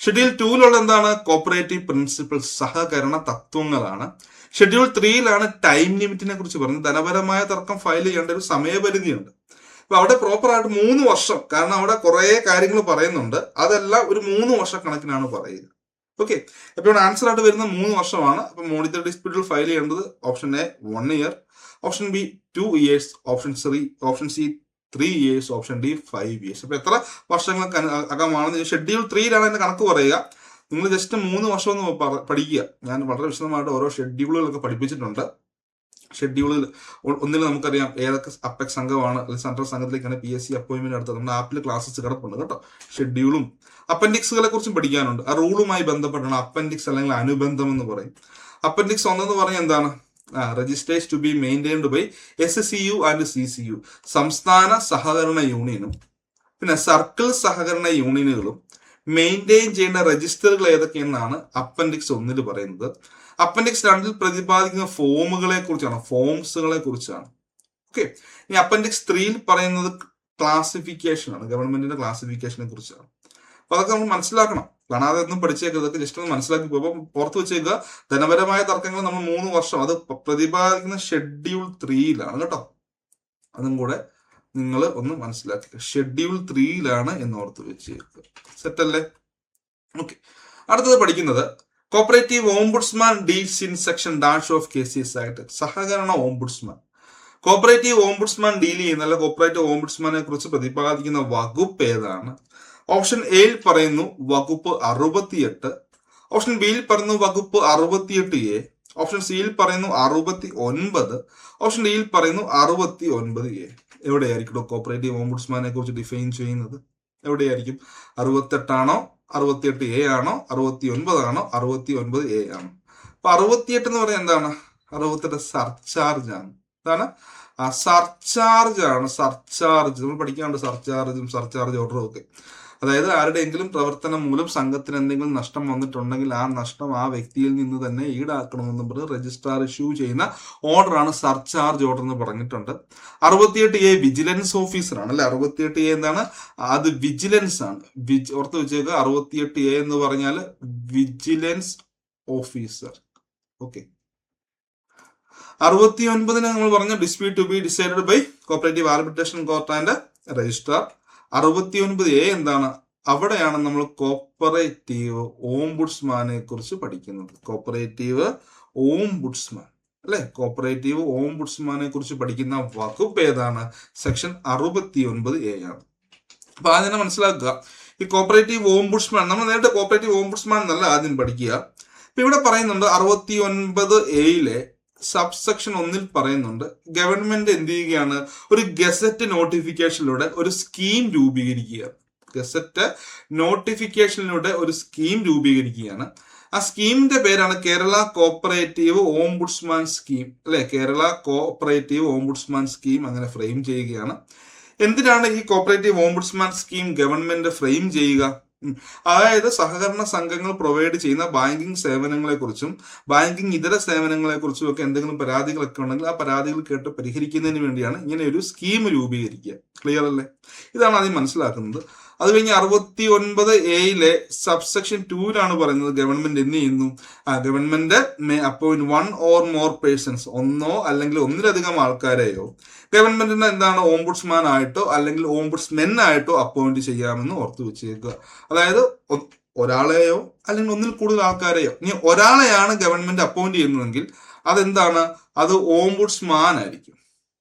ഷെഡ്യൂൾ 2ലുള്ള എന്താണ്? കോപ്പറേറ്റീവ് പ്രിൻസിപ്പിൾസ്, സഹകരണ തത്വങ്ങളാണ്. ഷെഡ്യൂൾ 3യിലാണ് ടൈം ലിമിറ്റിനെ കുറിച്ച് പറഞ്ഞത്. ധനപരമായ തർക്കം ഫയൽ ചെയ്യേണ്ട ഒരു സമയപരിധിയുണ്ട്. അപ്പൊ അവിടെ പ്രോപ്പറായിട്ട് 3 വർഷം, കാരണം അവിടെ കുറെ കാര്യങ്ങൾ പറയുന്നുണ്ട്, അതെല്ലാം ഒരു 3 വർഷക്കണക്കിനാണ് പറയുക. ഓക്കെ, അപ്പൊ ഇവിടെ ആൻസർ ആയിട്ട് വരുന്ന 3 വർഷമാണ്. അപ്പൊ മോണിറ്ററി ഡിസ്പ്യൂട്ടിൽ ഫയൽ ചെയ്യേണ്ടത് option A 1 year, option B 2 years, option C 3 years, option D 5 years. അപ്പൊ എത്ര വർഷങ്ങൾക്ക് അകമാണെന്ന് ഷെഡ്യൂൾ 3യിലാണ് അതിന്റെ കണക്ക് പറയുക. നിങ്ങൾ ജസ്റ്റ് 3 വർഷം ഒന്ന് പഠിക്കുക. ഞാൻ വളരെ വിശദമായിട്ട് ഓരോ ഷെഡ്യൂളുകളൊക്കെ പഠിപ്പിച്ചിട്ടുണ്ട്. ഷെഡ്യൂളിൽ 1 നമുക്കറിയാം ഏതൊക്കെ അപ്പെക്സ് സംഘമാണ് അല്ലെങ്കിൽ സെൻട്രൽ സംഘത്തിലേക്കാണ് PSC അപ്പോയിന്റ്മെന്റ് നടത്തുന്നത്. നമ്മുടെ ആപ്പിൽ ക്ലാസ്സസ് കിടപ്പുണ്ട് കേട്ടോ. ഷെഡ്യൂളും അപ്പൻഡിക്സുകളെ കുറിച്ചും പഠിക്കാനുണ്ട്. ആ റൂളുമായി ബന്ധപ്പെട്ടാണ് അപ്പൻഡിക്സ് അല്ലെങ്കിൽ അനുബന്ധം എന്ന് പറയും. അപ്പൻഡിക്സ് 1 എന്ന് പറഞ്ഞാൽ എന്താണ്? Registers to be maintained by SCU and CCU, സംസ്ഥാന സഹകരണ യൂണിയനും പിന്നെ സർക്കിൾ സഹകരണ യൂണിയനുകളും മെയിൻറ്റെയിൻ ചെയ്യേണ്ട രജിസ്റ്ററുകൾ ഏതൊക്കെയെന്നാണ് അപ്പൻഡിക്സ് 1ൽ പറയുന്നത്. അപ്പൻഡിക്സ് 2ൽ പ്രതിപാദിക്കുന്ന ഫോംസുകളെ കുറിച്ചാണ്. ഓക്കെ, ഇനി അപ്പൻഡിക്സ് 3ൽ പറയുന്നത് ക്ലാസിഫിക്കേഷൻ ആണ്, ഗവൺമെന്റിന്റെ ക്ലാസിഫിക്കേഷനെ കുറിച്ചാണ്. അപ്പൊ അതൊക്കെ നമ്മൾ മനസ്സിലാക്കണം, കാണാതെ ഒന്നും പഠിച്ചേക്കുക, ഇതൊക്കെ ജസ്റ്റ് ഒന്ന് മനസ്സിലാക്കി പോകുമ്പോൾ പുറത്ത് വെച്ചേക്കുക. ധനപരമായ തർക്കങ്ങൾ നമ്മൾ 3 വർഷം, അത് പ്രതിപാദിക്കുന്ന ഷെഡ്യൂൾ 3യിലാണ് കേട്ടോ. അതും കൂടെ നിങ്ങൾ ഒന്ന് മനസ്സിലാക്കുക, ഷെഡ്യൂൾ 3യിലാണ് എന്ന് ഓർത്ത് വെച്ചേക്കുക. സെറ്റ് അല്ലേ? ഓക്കെ, അടുത്തത് പഠിക്കുന്നത് cooperative ombudsman deals in section dash of cases act. സഹകരണ ഓംബുഡ്സ്മാൻ, കോപ്പറേറ്റീവ് ഓംബുഡ്സ്മാൻ ഡീൽ ചെയ്യുന്ന അല്ല കോപ്പറേറ്റീവ് ഓംബുഡ്സ്മാനെ കുറിച്ച് പ്രതിപാദിക്കുന്ന വകുപ്പ് ഏതാണ്? ഓപ്ഷൻ എയിൽ പറയുന്നു വകുപ്പ് 68, ഓപ്ഷൻ ബിയിൽ പറയുന്നു വകുപ്പ് 68A, ഓപ്ഷൻ സിയിൽ പറയുന്നു 69, ഓപ്ഷൻ ഡിയിൽ പറയുന്നു 69A. എവിടെയായിരിക്കും കോപ്പറേറ്റീവ് ഓംബുഡ്സ്മാനെ കുറിച്ച് ഡിഫൈൻ ചെയ്യുന്നത്? എവിടെയായിരിക്കും? 68 ആണോ, 68A ആണോ, 69 ആണോ, 69A ആണോ? അപ്പൊ 68 എന്ന് പറയുന്നത് എന്താണ്? 68 സർചാർജ് ആണ്. എന്താണ്? സർചാർജ് ആണ്. സർചാർജ് നമ്മൾ പഠിക്കാറുണ്ട്, സർചാർജ് ഓർഡറും ഒക്കെ. അതായത് ആരുടെയെങ്കിലും പ്രവർത്തനം മൂലം സംഘത്തിന് എന്തെങ്കിലും നഷ്ടം വന്നിട്ടുണ്ടെങ്കിൽ ആ നഷ്ടം ആ വ്യക്തിയിൽ നിന്ന് തന്നെ ഈടാക്കണമെന്ന് പറഞ്ഞ് രജിസ്ട്രാർ ഇഷ്യൂ ചെയ്യുന്ന ഓർഡറാണ് സർചാർജ് ഓർഡർ എന്ന് പറഞ്ഞിട്ടുണ്ട്. 68A വിജിലൻസ് ഓഫീസർ ആണ് അല്ലെ. 68A എന്താണ്? അത് വിജിലൻസ് ആണ്. ഓർത്ത് വെച്ചേക്കുക, 68A എന്ന് പറഞ്ഞാൽ വിജിലൻസ് ഓഫീസർ. ഓക്കെ, 69 നമ്മൾ പറഞ്ഞ dispute to be decided by cooperative arbitration court and registrar. 69A എന്താണ്? അവിടെയാണ് നമ്മൾ കോപ്പറേറ്റീവ് ഓംബുഡ്സ്മാനെ കുറിച്ച് പഠിക്കുന്നത്. കോപ്പറേറ്റീവ് ഓംബുഡ്സ്മാൻ അല്ലെ, കോപ്പറേറ്റീവ് ഓംബുഡ്സ്മാനെ കുറിച്ച് പഠിക്കുന്ന വകുപ്പ് ഏതാണ്? സെക്ഷൻ 69A ആണ്. അപ്പൊ ആദ്യം തന്നെ മനസ്സിലാക്കുക, ഈ കോപ്പറേറ്റീവ് ഓംബുഡ്സ്മാൻ നമ്മൾ നേരിട്ട് കോപ്പറേറ്റീവ് ഓംബുഡ്സ്മാൻ എന്നല്ല ആദ്യം പഠിക്കുക. ഇപ്പൊ ഇവിടെ പറയുന്നുണ്ട് 69A സബ്സെക്ഷൻ 1 പറയുന്നുണ്ട്, ഗവൺമെന്റ് എന്ത് ചെയ്യുകയാണ്, ഒരു ഗസറ്റ് നോട്ടിഫിക്കേഷനിലൂടെ ഒരു സ്കീം രൂപീകരിക്കുക. ഗസറ്റ് നോട്ടിഫിക്കേഷനിലൂടെ ഒരു സ്കീം രൂപീകരിക്കുകയാണ്. ആ സ്കീമിന്റെ പേരാണ് കേരള കോപ്പറേറ്റീവ് ഓംബുഡ്സ്മാൻ സ്കീം അല്ലെ, കേരള കോപ്പറേറ്റീവ് ഓംബുഡ്സ്മാൻ സ്കീം അങ്ങനെ ഫ്രെയിം ചെയ്യുകയാണ്. എന്തിനാണ് ഈ cooperative ombudsman scheme government frame ചെയ്യുക? അതായത് സഹകരണ സംഘങ്ങൾ പ്രൊവൈഡ് ചെയ്യുന്ന ബാങ്കിങ് സേവനങ്ങളെ കുറിച്ചും ബാങ്കിങ് ഇതര സേവനങ്ങളെ കുറിച്ചും ഒക്കെ എന്തെങ്കിലും പരാതികളൊക്കെ ഉണ്ടെങ്കിൽ ആ പരാതികൾ കേട്ട് പരിഹരിക്കുന്നതിന് വേണ്ടിയാണ് ഇങ്ങനെ ഒരു സ്കീം രൂപീകരിക്കുക. ക്ലിയർ അല്ലേ? ഇതാണ് ആദ്യം മനസ്സിലാക്കുന്നത്. അത് കഴിഞ്ഞ് 69A സബ്സെക്ഷൻ 2 പറയുന്നത് ഗവൺമെന്റ് എന്ത് ചെയ്യുന്നു, government may appoint 1 or more persons, ഒന്നോ അല്ലെങ്കിൽ ഒന്നിലധികം ആൾക്കാരെയോ ഗവൺമെന്റിന് എന്താണ് ഓംബുഡ്സ്മാൻ ആയിട്ടോ അല്ലെങ്കിൽ ഓംബുഡ്സ്മെൻ ആയിട്ടോ അപ്പോയിന്റ് ചെയ്യാമെന്ന് ഓർത്തു വെച്ചേക്കുക. അതായത് ഒരാളെയോ അല്ലെങ്കിൽ ഒന്നിൽ കൂടുതൽ ആൾക്കാരെയോ, ഇനി ഒരാളെയാണ് ഗവൺമെന്റ് അപ്പോയിന്റ് ചെയ്യുന്നതെങ്കിൽ അതെന്താണ്, അത് ഓംബുഡ്സ്മാൻ ആയിരിക്കും.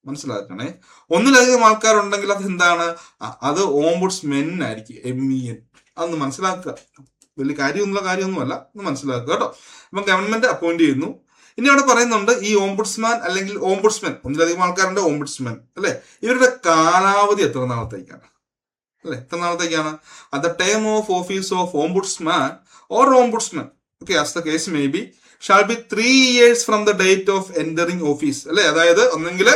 മനസ്സിലാക്കണേ. ഒന്നിലധികം ആൾക്കാരുണ്ടെങ്കിൽ അത് എന്താണ്, അത് ഓംബുഡ്സ്മെൻ ആയിരിക്കും, MEN. അതൊന്ന് മനസ്സിലാക്കുക. വലിയ കാര്യമൊന്നുമല്ല, ഒന്ന് മനസ്സിലാക്കുക കേട്ടോ. അപ്പം ഗവൺമെന്റ് അപ്പോയിന്റ് ചെയ്യുന്നു. ഇനി അവിടെ പറയുന്നുണ്ട് ഈ ഓംബുഡ്സ്മാൻ അല്ലെങ്കിൽ ഓംബുഡ്സ്മെൻ, ഒന്നിലധികം ആൾക്കാരുണ്ട് ഓംബുഡ്സ്മെൻ അല്ലെ, ഇവരുടെ കാലാവധി എത്ര നാളത്തേക്കാണ് അല്ലെ, എത്ര നാളത്തേക്കാണ്? At the time of office of ombudsman or ombudsmen, okay, as the case may be, shall be 3 years from the date of entering office അല്ലെ. അതായത് ഒന്നെങ്കിൽ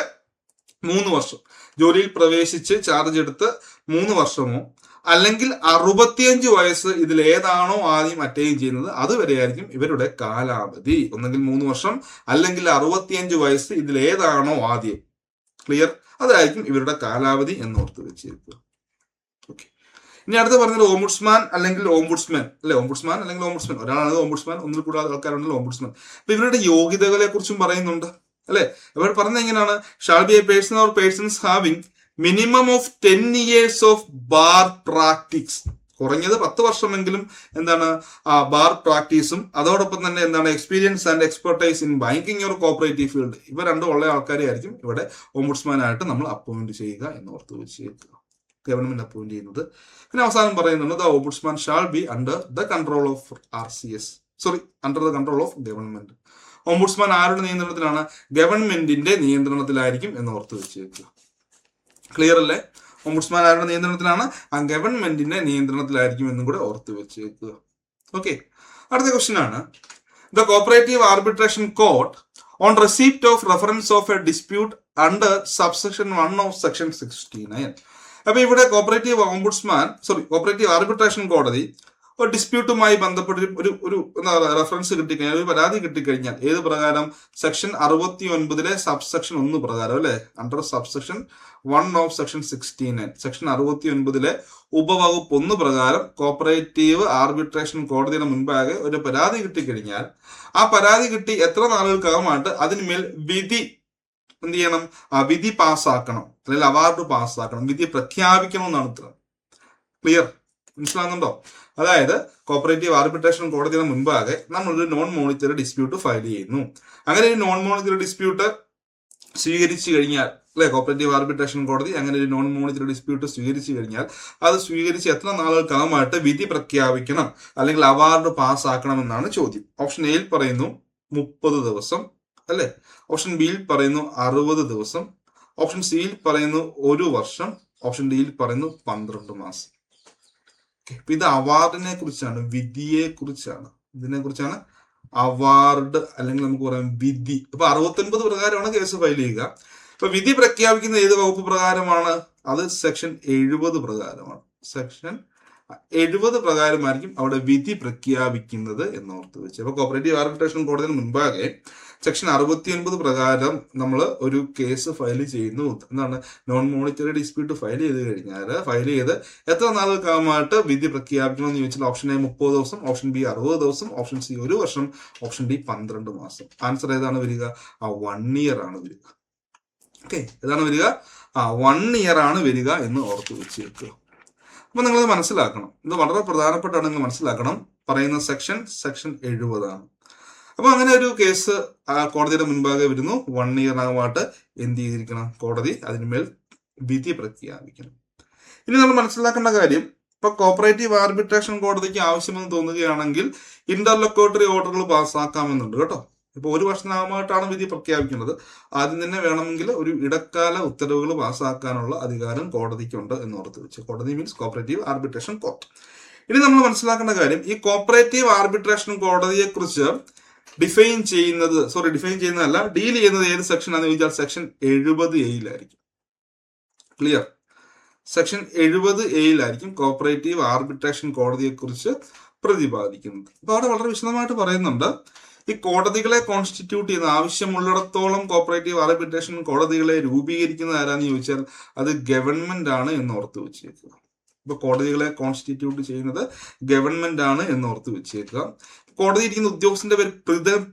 3 വർഷം ജോലിയിൽ പ്രവേശിച്ച് ചാർജ് എടുത്ത് 3 വർഷമോ അല്ലെങ്കിൽ 65 വയസ്സ് ഇതിൽ ഏതാണോ ആദ്യം അറ്റൈൻ ചെയ്യുന്നത് അതുവരെ ആയിരിക്കും ഇവരുടെ കാലാവധി. ഒന്നെങ്കിൽ 3 വർഷം അല്ലെങ്കിൽ 65 വയസ്സ് ഇതിൽ ഏതാണോ ആദ്യം. ക്ലിയർ? അതായിരിക്കും ഇവരുടെ കാലാവധി എന്നോർത്ത് വെച്ചിരിക്കുക. ഓക്കെ. ഇനി അടുത്ത് പറഞ്ഞത് ഓംബുഡ്സ്മാൻ അല്ലെങ്കിൽ ഓംബുഡ്സ്മെൻ അല്ലെ, ഓംബുഡ്സ്മാൻ അല്ലെങ്കിൽ ഓംബുഡ്സ്മെൻ, ഒരാളാണ് ഓംബുഡ്സ്മാൻ, ഒന്നിൽ കൂടുതൽ ആൾക്കാരുണ്ടല്ലോ ഓംബുഡ്സ്മാൻ. അപ്പൊ ഇവരുടെ യോഗ്യതകളെ കുറിച്ചും പറയുന്നുണ്ട് അല്ലെ. ഇവിടെ പറഞ്ഞ എങ്ങനെയാണ്, shall be a person or persons having minimum of 10 years of bar practice, കുറഞ്ഞത് 10 വർഷമെങ്കിലും എന്താണ് ബാർ പ്രാക്ടീസും അതോടൊപ്പം തന്നെ എന്താണ് experience and expertise in banking or cooperative field. ഇവ രണ്ടും ഉള്ള ആൾക്കാരെ ആയിരിക്കും ഇവിടെ ഓംബുഡ്സ്മാൻ ആയിട്ട് നമ്മൾ അപ്പോയിന്റ് ചെയ്യുക എന്ന് ഓർത്ത് വെച്ചേക്കുക, ഗവൺമെന്റ് അപ്പോയിന്റ് ചെയ്യുന്നത്. പിന്നെ അവസാനം പറയുന്നുണ്ട് the ombudsman shall be under the control of under the control of government. Ombudsman ആരുടെ നിയന്ത്രണത്തിലാണ്? ഗവൺമെന്റിന്റെ നിയന്ത്രണത്തിലായിരിക്കും എന്ന് ഓർത്ത് വെച്ചേക്കുക. ക്ലിയർ അല്ലേ? ഓംബുഡ്സ്മാൻ ആരുടെ നിയന്ത്രണത്തിലാണ്? ആ ഗവൺമെന്റിന്റെ നിയന്ത്രണത്തിലായിരിക്കും എന്നും കൂടെ ഓർത്ത് വെച്ചേക്കുക. ഓക്കെ. അടുത്ത ക്വസ്റ്റ്യൻ ആണ്, the cooperative arbitration court on receipt of reference of A dispute under subsection 1 of section 69. അപ്പൊ ഇവിടെ കോപ്പറേറ്റീവ് ആർബിട്രേഷൻ കോടതി ഒരു ഡിസ്പ്യൂട്ടുമായി ബന്ധപ്പെട്ട് ഒരു എന്താ പറയുക റെഫറൻസ് കിട്ടിക്കഴിഞ്ഞാൽ, ഒരു പരാതി കിട്ടിക്കഴിഞ്ഞാൽ ഏത് പ്രകാരം? സെക്ഷൻ 69 സബ്സെക്ഷൻ 1 പ്രകാരം അല്ലെ, under subsection 1 of section 69. Section 69 ഉപവകുപ്പ് 1 പ്രകാരം കോപ്പറേറ്റീവ് ആർബിട്രേഷൻ കോടതിയുടെ മുൻപാകെ ഒരു പരാതി കിട്ടിക്കഴിഞ്ഞാൽ ആ പരാതി കിട്ടി എത്ര നാളുകൾക്കകമായിട്ട് അതിന്മേൽ വിധി എന്ത് ചെയ്യണം? ആ വിധി പാസ്സാക്കണം അല്ലെങ്കിൽ അവാർഡ് പാസ്സാക്കണം, വിധി പ്രഖ്യാപിക്കണം എന്നാണ് ഉത്തരം. ക്ലിയർ? മനസ്സിലാകുന്നുണ്ടോ? അതായത് കോപ്പറേറ്റീവ് ആർബിട്രേഷൻ കോടതിയുടെ മുൻപാകെ നമ്മളൊരു നോൺ മോണിറ്ററി ഡിസ്പ്യൂട്ട് ഫയൽ ചെയ്യുന്നു. അങ്ങനെ ഒരു നോൺ മോണിറ്ററി ഡിസ്പ്യൂട്ട് സ്വീകരിച്ചു കഴിഞ്ഞാൽ അല്ലെ, കോപ്പറേറ്റീവ് ആർബിട്രേഷൻ കോടതി അങ്ങനെ ഒരു നോൺ മോണിറ്ററി ഡിസ്പ്യൂട്ട് സ്വീകരിച്ചു കഴിഞ്ഞാൽ അത് സ്വീകരിച്ച് എത്ര നാളുകൾക്കകമായിട്ട് വിധി പ്രഖ്യാപിക്കണം അല്ലെങ്കിൽ അവാർഡ് പാസ്സാക്കണം എന്നാണ് ചോദ്യം. ഓപ്ഷൻ എയിൽ പറയുന്നു 30 ദിവസം അല്ലെ, ഓപ്ഷൻ ബിയിൽ പറയുന്നു 60 ദിവസം, ഓപ്ഷൻ സിയിൽ പറയുന്നു 1 വർഷം, ഓപ്ഷൻ ഡിയിൽ പറയുന്നു 12 മാസം. ഇത് അവാർഡിനെ കുറിച്ചാണ്, വിധിയെ കുറിച്ചാണ്. ഇതിനെ കുറിച്ചാണ് അവാർഡ് അല്ലെങ്കിൽ നമുക്ക് പറയാം വിധി. ഇപ്പൊ 69 പ്രകാരമാണ് കേസ് ഫയൽ ചെയ്യുക. ഇപ്പൊ വിധി പ്രഖ്യാപിക്കുന്ന ഏത് വകുപ്പ് പ്രകാരമാണ്? അത് സെക്ഷൻ 70 പ്രകാരമാണ്. സെക്ഷൻ 70 പ്രകാരമായിരിക്കും അവിടെ വിധി പ്രഖ്യാപിക്കുന്നത് എന്നോർത്ത് വെച്ച്. അപ്പൊ കോപ്പറേറ്റീവ് ആർബിട്രേഷൻ കോടതിന് മുൻപാകെ സെക്ഷൻ 69 പ്രകാരം നമ്മൾ ഒരു കേസ് ഫയൽ ചെയ്യുന്നു. എന്താണ്? നോൺ മോണിറ്ററി ഡിസ്പ്യൂട്ട് ഫയൽ ചെയ്ത് എത്ര നാളുകൾക്കകമായിട്ട് വിധി പ്രഖ്യാപിക്കണം എന്ന് ചോദിച്ചാൽ ഓപ്ഷൻ എ 30 ദിവസം, ഓപ്ഷൻ ബി 60 ദിവസം, ഓപ്ഷൻ സി 1 വർഷം, ഓപ്ഷൻ ഡി 12 മാസം. ആൻസർ ഏതാണ് വരിക? 1 year ആണ് വരിക. ഓക്കെ, ഏതാണ് വരിക? 1 year ആണ് വരിക എന്ന് ഓർത്ത് വെച്ചേക്കുക. അപ്പൊ നിങ്ങളത് മനസ്സിലാക്കണം. ഇത് വളരെ പ്രധാനപ്പെട്ടാണ് നിങ്ങൾ മനസ്സിലാക്കണം. പറയുന്ന സെക്ഷൻ 70 ആണ്. അപ്പൊ അങ്ങനെ ഒരു കേസ് കോടതിയുടെ മുൻപാകെ വരുന്നു. 1 ഇയറിനകമായിട്ട് എന്ത് ചെയ്തിരിക്കണം? കോടതി അതിന്മേൽ വിധി പ്രഖ്യാപിക്കണം. ഇനി നമ്മൾ മനസ്സിലാക്കേണ്ട കാര്യം, ഇപ്പൊ കോപ്പറേറ്റീവ് ആർബിട്രേഷൻ കോടതിക്ക് ആവശ്യമെന്ന് തോന്നുകയാണെങ്കിൽ ഇന്റർലോക്യൂട്ടറി ഓർഡറുകൾ പാസ്സാക്കാമെന്നുണ്ട് കേട്ടോ. ഇപ്പൊ 1 വർഷത്തിനകമായിട്ടാണ് വിധി പ്രഖ്യാപിക്കുന്നത്. ആദ്യം തന്നെ വേണമെങ്കിൽ ഒരു ഇടക്കാല ഉത്തരവുകൾ പാസ്സാക്കാനുള്ള അധികാരം കോടതിക്കുണ്ട് എന്ന് ഓർത്ത് വെച്ച്. കോടതി മീൻസ് കോപ്പറേറ്റീവ് ആർബിട്രേഷൻ കോർട്ട്. ഇനി നമ്മൾ മനസ്സിലാക്കേണ്ട കാര്യം, ഈ കോപ്പറേറ്റീവ് ആർബിട്രേഷൻ കോടതിയെ കുറിച്ച് ഡിഫൈൻ ചെയ്യുന്നതല്ല, ഡീൽ ചെയ്യുന്നത് ഏത് സെക്ഷൻ ആണെന്ന് ചോദിച്ചാൽ section 70A clear? Section 70A cooperative arbitration കോടതിയെ കുറിച്ച് പ്രതിപാദിക്കുന്നത്. അപ്പൊ അവിടെ വളരെ വിശദമായിട്ട് പറയുന്നുണ്ട്, ഈ കോടതികളെ കോൺസ്റ്റിറ്റ്യൂട്ട് ചെയ്യുന്ന ആവശ്യമുള്ളിടത്തോളം കോപ്പറേറ്റീവ് ആർബിട്രേഷൻ കോടതികളെ രൂപീകരിക്കുന്നത് ആരാന്ന് ചോദിച്ചാൽ അത് ഗവൺമെന്റ് ആണ് എന്ന് ഓർത്ത് വെച്ചേക്കുക. ഇപ്പൊ കോടതികളെ കോൺസ്റ്റിറ്റ്യൂട്ട് ചെയ്യുന്നത് ഗവൺമെന്റ് ആണ് എന്ന് ഓർത്ത് വെച്ചേക്കുക. കോടതി ഇരിക്കുന്ന ഉദ്യോഗസ്ഥന്റെ പേര്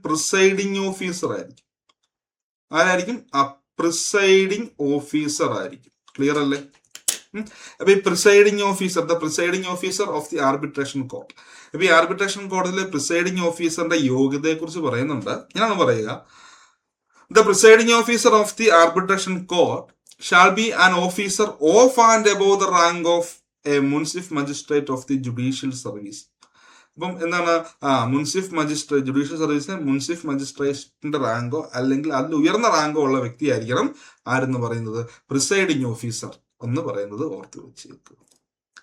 പ്രിസൈഡിംഗ് ഓഫീസർ ആയിരിക്കും. ആരായിരിക്കും? പ്രിസൈഡിംഗ് ഓഫീസർ ആയിരിക്കും. ക്ലിയർ അല്ലേ? അപ്പൊ ഈ presiding officer, the presiding officer of the arbitration court. അപ്പൊ ഈ ആർബിട്രേഷൻ കോടതിയിലെ പ്രിസൈഡിംഗ് ഓഫീസറിന്റെ യോഗ്യതയെ കുറിച്ച് പറയുന്നുണ്ട്. ഞാനാണ് പറയുക, the presiding officer of the arbitration court shall be an officer of and above the rank of A munsif magistrate of the judicial service. അപ്പം എന്താണ് മുൻസിഫ് magistrate, judicial സർവീസിന് മുൻസിഫ് മജിസ്ട്രേറ്റിന്റെ റാങ്കോ അല്ലെങ്കിൽ അതിൽ ഉയർന്ന റാങ്കോ ഉള്ള വ്യക്തിയായിരിക്കണം ആരെന്ന് പറയുന്നത് പ്രിസൈഡിംഗ് ഓഫീസർ എന്ന് പറയുന്നത് ഓർത്ത് വെച്ചേക്കുക.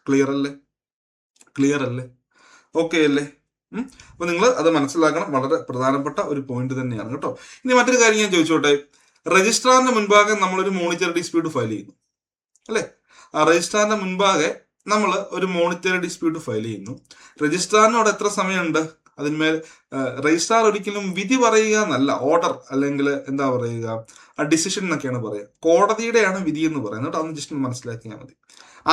ക്ലിയർ അല്ലേ? ഓക്കെ അല്ലേ? അപ്പൊ നിങ്ങൾ അത് മനസ്സിലാക്കണം. വളരെ പ്രധാനപ്പെട്ട ഒരു പോയിന്റ് തന്നെയാണ് കേട്ടോ. ഇനി മറ്റൊരു കാര്യം ഞാൻ ചോദിച്ചോട്ടെ, രജിസ്ട്രാറിന്റെ മുൻപാകെ നമ്മളൊരു മോണിറ്ററി ഡിസ്പ്യൂട്ട് ഫയൽ ചെയ്യുന്നു അല്ലെ? ആ രജിസ്ട്രാറിന്റെ മുൻപാകെ നമ്മൾ ഒരു മോണിറ്ററി ഡിസ്പ്യൂട്ട് ഫയൽ ചെയ്യുന്നു. രജിസ്ട്രാറിനോട് എത്ര സമയമുണ്ട് അതിന്മേൽ? രജിസ്ട്രാർ ഒരിക്കലും വിധി പറയുക എന്നല്ല, ഓർഡർ അല്ലെങ്കിൽ എന്താ പറയുക, ഡിസിഷൻ എന്നൊക്കെയാണ് പറയുക. കോടതിയുടെയാണ് വിധി എന്ന് പറയുന്നത്. അതൊന്ന് ജസ്റ്റ് മനസ്സിലാക്കിയാൽ മതി.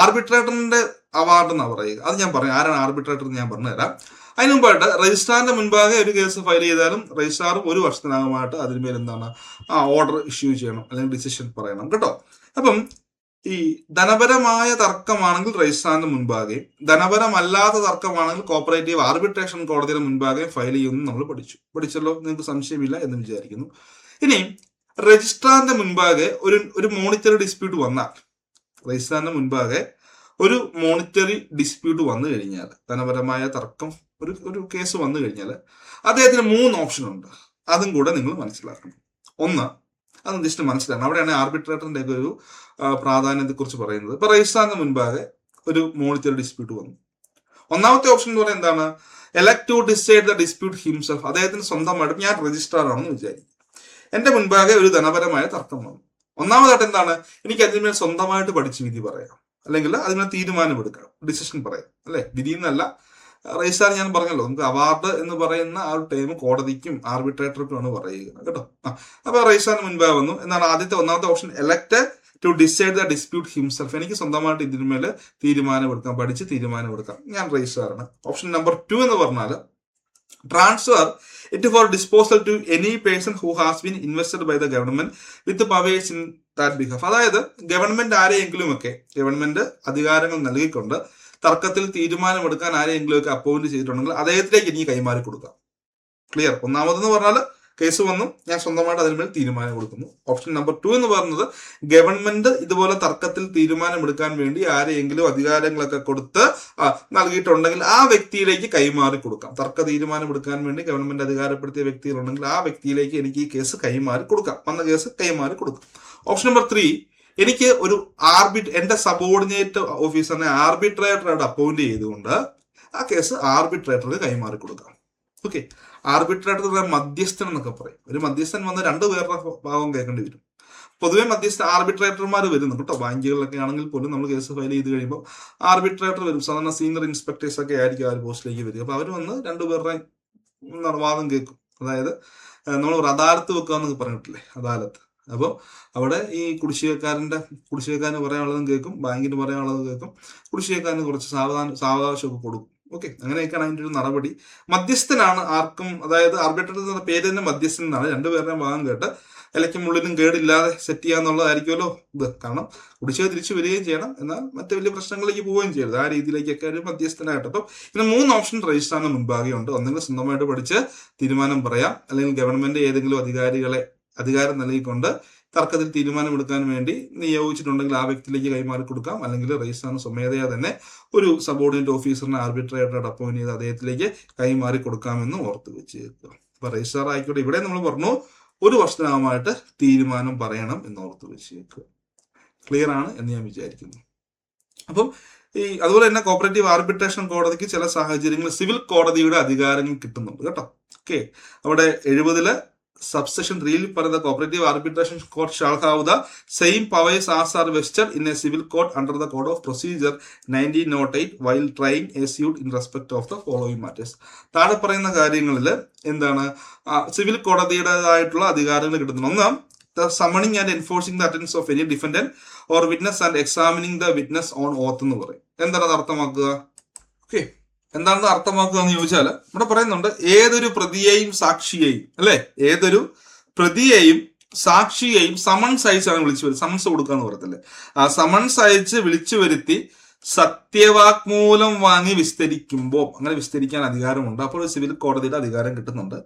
ആർബിട്രേറ്ററിന്റെ അവാർഡ് എന്നാ പറയുക. അത് ഞാൻ പറയാം, ആരാണ് ആർബിട്രേറ്റർ എന്ന് ഞാൻ പറഞ്ഞുതരാം. അതിന് മുമ്പായിട്ട് രജിസ്ട്രാറിന്റെ മുൻപാകെ ഒരു കേസ് ഫയൽ ചെയ്താലും രജിസ്ട്രാറും 1 വർഷത്തിനകമായിട്ട് അതിന്മേൽ എന്താണ് ഓർഡർ ഇഷ്യൂ ചെയ്യണം അല്ലെങ്കിൽ ഡിസിഷൻ പറയണം കേട്ടോ. അപ്പം ഈ ധനപരമായ തർക്കമാണെങ്കിൽ രജിസ്ട്രാറിന്റെ മുൻപാകെ, ധനപരമല്ലാത്ത തർക്കമാണെങ്കിൽ കോപ്പറേറ്റീവ് ആർബിട്രേഷൻ കോടതിയുടെ മുൻപാകെ ഫയൽ ചെയ്യുമെന്ന് നമ്മൾ പഠിച്ചല്ലോ. നിങ്ങൾക്ക് സംശയമില്ല എന്ന് വിചാരിക്കുന്നു. ഇനി രജിസ്ട്രാറിന്റെ മുൻപാകെ ഒരു മോണിറ്ററി ഡിസ്പ്യൂട്ട് വന്നാൽ, രജിസ്ട്രാറിന്റെ മുൻപാകെ ഒരു മോണിറ്ററി ഡിസ്പ്യൂട്ട് വന്നു കഴിഞ്ഞാൽ, ധനപരമായ തർക്കം ഒരു കേസ് വന്നു കഴിഞ്ഞാൽ അദ്ദേഹത്തിന് 3 ഓപ്ഷൻ ഉണ്ട്. അതും കൂടെ നിങ്ങൾ മനസ്സിലാക്കണം. ഒന്ന്, അത് ജസ്റ്റ് മനസ്സിലാക്കണം. അവിടെയാണ് ആർബിട്രേറ്ററിന്റെ ഒരു പ്രാധാന്യത്തെ കുറിച്ച് പറയുന്നത്. ഇപ്പൊ രജിസ്ട്രാറിന്റെ മുൻപാകെ ഒരു മോണിറ്ററി ഡിസ്പ്യൂട്ട് വന്നു. ഒന്നാമത്തെ ഓപ്ഷൻ എന്ന് പറയുന്നത് എന്താണ്? Elect to decide the dispute himself. അദ്ദേഹത്തിന് സ്വന്തമായിട്ട്, ഞാൻ രജിസ്ട്രാർ ആണെന്ന് വിചാരിക്കും, എന്റെ മുൻപാകെ ഒരു ധനപരമായ തർക്കം വന്നു. ഒന്നാമതായിട്ട് എന്താണ്? എനിക്ക് അതിന്മേൽ സ്വന്തമായിട്ട് പഠിച്ച് വിധി പറയാം, അല്ലെങ്കിൽ അതിന്മേൽ തീരുമാനമെടുക്കാം, ഡിസിഷൻ പറയാം അല്ലെ? വിധി എന്നല്ല, രജിസ്ട്രാർ ഞാൻ പറഞ്ഞല്ലോ, നമുക്ക് അവാർഡ് എന്ന് പറയുന്ന ആ ഒരു ടൈം കോടതിക്കും ആർബിട്രേറ്റർക്കുമാണ് പറയുക കേട്ടോ. അപ്പൊ രജിസ്ട്രാറിന് മുൻപേ വന്നു. എന്താണ് ഒന്നാമത്തെ option? Elect to decide the dispute himself. എനിക്ക് സ്വന്തമായിട്ട് ഇതിന്മേൽ തീരുമാനമെടുക്കാം, പഠിച്ച് തീരുമാനമെടുക്കാം, ഞാൻ രജിസ്ട്രാറാണ്. ഓപ്ഷൻ നമ്പർ 2 എന്ന് പറഞ്ഞാൽ transfer it for disposal to any person who has been invested by the government with powers in that behalf. അതായത് ഗവൺമെന്റ് ആരെയെങ്കിലുമൊക്കെ, ഗവൺമെന്റ് അധികാരങ്ങൾ നൽകിക്കൊണ്ട് തർക്കത്തിൽ തീരുമാനമെടുക്കാൻ ആരെയെങ്കിലുമൊക്കെ അപ്പോയിന്റ് ചെയ്തിട്ടുണ്ടെങ്കിൽ അദ്ദേഹത്തിലേക്ക് എനിക്ക് കൈമാറി കൊടുക്കാം. ക്ലിയർ? ഒന്നാമതെന്ന് പറഞ്ഞാൽ കേസ് വന്നു, ഞാൻ സ്വന്തമായിട്ട് അതിന്മേൽ തീരുമാനം കൊടുക്കുന്നു. ഓപ്ഷൻ നമ്പർ 2 എന്ന് പറയുന്നത് ഗവൺമെന്റ് ഇതുപോലെ തർക്കത്തിൽ തീരുമാനമെടുക്കാൻ വേണ്ടി ആരെയെങ്കിലും അധികാരങ്ങളൊക്കെ കൊടുത്ത് നൽകിയിട്ടുണ്ടെങ്കിൽ ആ വ്യക്തിയിലേക്ക് കൈമാറി കൊടുക്കാം. തർക്ക തീരുമാനമെടുക്കാൻ വേണ്ടി ഗവൺമെന്റ് അധികാരപ്പെടുത്തിയ വ്യക്തികളുണ്ടെങ്കിൽ ആ വ്യക്തിയിലേക്ക് എനിക്ക് ഈ കേസ് കൈമാറി കൊടുക്കാം, വന്ന കേസ് കൈമാറി കൊടുക്കാം. ഓപ്ഷൻ നമ്പർ 3, എനിക്ക് ഒരു എന്റെ സബോർഡിനേറ്റ് ഓഫീസറിനെ ആർബിട്രേറ്ററായിട്ട് അപ്പോയിന്റ് ചെയ്തുകൊണ്ട് ആ കേസ് ആർബിട്രേറ്റർക്ക് കൈമാറി കൊടുക്കാം. ഓക്കെ, ആർബിട്രേറ്റർ മധ്യസ്ഥൻ എന്നൊക്കെ പറയും. ഒരു മധ്യസ്ഥൻ വന്ന് 2 പേരുടെ ഭാഗം കേൾക്കേണ്ടി വരും. പൊതുവെ ആർബിട്രേറ്റർമാർ വരുന്നു കേട്ടോ. ബാങ്കുകളിലൊക്കെ ആണെങ്കിൽ പോലും നമ്മൾ കേസ് ഫയൽ ചെയ്ത് കഴിയുമ്പോൾ ആർബിട്രേറ്റർ വരും. സാധാരണ സീനിയർ ഇൻസ്പെക്ടേഴ്സ് ഒക്കെ ആയിരിക്കും ആ ഒരു പോസ്റ്റിലേക്ക് വരിക. അപ്പൊ അവർ വന്ന് 2 പേരുടെ വാദം കേൾക്കും. അതായത് നമ്മൾ ഒരു അദാലത്ത് വെക്കുക എന്നൊക്കെ പറഞ്ഞിട്ടില്ലേ, അദാലത്ത്. അപ്പോൾ അവിടെ ഈ കുടിശ്ശികക്കാരന് പറയാനുള്ളതും കേൾക്കും, ബാങ്കിന് പറയാനുള്ളതും കേൾക്കും, കുടിശ്ശികക്കാരന് കുറച്ച് സാവകാശമൊക്കെ കൊടുക്കും. ഓക്കെ, അങ്ങനെയൊക്കെയാണ് അതിൻ്റെ ഒരു നടപടി. മധ്യസ്ഥനാണ് ആർക്കും, അതായത് ആർബിട്രേറ്റർ എന്ന പേര് തന്നെ മധ്യസ്ഥൻ എന്നാണ്. രണ്ടുപേരുടെയും ഭാഗം കേട്ട് ഇലയ്ക്കും മുള്ളിനും കേടില്ലാതെ സെറ്റ് ചെയ്യാന്നുള്ളതായിരിക്കുമല്ലോ ഇത്. കാരണം കുടിശ്ശിക തിരിച്ചു വരികയും ചെയ്യണം, എന്നാൽ മറ്റു വലിയ പ്രശ്നങ്ങളിലേക്ക് പോവുകയും ചെയ്യരുത്. ആ രീതിയിലേക്കൊക്കെ ഒരു മധ്യസ്ഥനായിട്ട്. അപ്പം ഇതിന് 3 ഓപ്ഷൻ രജിസ്ട്രാറിന് മുൻപാകെ ഉണ്ട്. ഒന്നെങ്കിൽ സ്വന്തമായിട്ട് പഠിച്ച് തീരുമാനം പറയാം, അല്ലെങ്കിൽ ഗവൺമെന്റ് ഏതെങ്കിലും അധികാരം നൽകിക്കൊണ്ട് തർക്കത്തിൽ തീരുമാനമെടുക്കാൻ വേണ്ടി നിയോഗിച്ചിട്ടുണ്ടെങ്കിൽ ആ വ്യക്തിയിലേക്ക് കൈമാറി കൊടുക്കാം, അല്ലെങ്കിൽ രജിസ്ട്രാറിന് സ്വമേധയാ തന്നെ ഒരു സബോർഡിനേറ്റ് ഓഫീസറിനെ ആർബിട്രേറ്ററായിട്ട് അപ്പോയിന്റ് ചെയ്ത് അദ്ദേഹത്തിലേക്ക് കൈമാറി കൊടുക്കാമെന്ന് ഓർത്ത് വെച്ചേക്കുക. അപ്പൊ രജിസ്ട്രാർ ആയിക്കോട്ടെ, ഇവിടെ നമ്മൾ പറഞ്ഞു 1 വർഷത്തിനകമായിട്ട് തീരുമാനം പറയണം എന്ന് ഓർത്ത് വെച്ചേക്കുക. ക്ലിയർ ആണ് എന്ന് ഞാൻ വിചാരിക്കുന്നു. അപ്പം അതുപോലെ തന്നെ കോപ്പറേറ്റീവ് ആർബിട്രേഷൻ കോടതിക്ക് ചില സാഹചര്യങ്ങളിൽ സിവിൽ കോടതിയുടെ അധികാരങ്ങൾ കിട്ടുന്നുണ്ട് കേട്ടോ. ഓക്കെ, അവിടെ 70 സബ്സെക്ഷൻ 3 പറയുന്ന cooperative arbitration court shall have the same powers as are vested in a civil court under the code of procedure 1908 while trying a suit in respect of the following matters. താഴെ പറയുന്ന കാര്യങ്ങളിൽ എന്താണ് civil കോടതിയുടേതായിട്ടുള്ള അധികാരങ്ങൾ കിട്ടുന്നത്? ഒന്ന്, the summoning and enforcing the attendance of any defendant or witness and examining the witness on oath എന്ന് പറയും. എന്താണ് അത് അർത്ഥമാക്കുക? ഓക്കെ, എന്താണെന്ന് അർത്ഥമാക്കുക എന്ന് ചോദിച്ചാൽ ഇവിടെ പറയുന്നുണ്ട് ഏതൊരു പ്രതിയെയും സാക്ഷിയെയും, അല്ലെ, ഏതൊരു പ്രതിയെയും സാക്ഷിയെയും സമൺസ് അയച്ചാണ് വിളിച്ചു വരുത്തി, സമൺസ് കൊടുക്കുക എന്ന് പറയത്തില്ലേ, ആ സമൺസ് അയച്ച് വിളിച്ചു വരുത്തി സത്യവാങ്മൂലം വാങ്ങി വിസ്തരിക്കുമ്പോൾ അങ്ങനെ വിസ്തരിക്കാൻ അധികാരമുണ്ട്. അപ്പോൾ സിവിൽ കോടതിയുടെ അധികാരം കിട്ടുന്നുണ്ട്.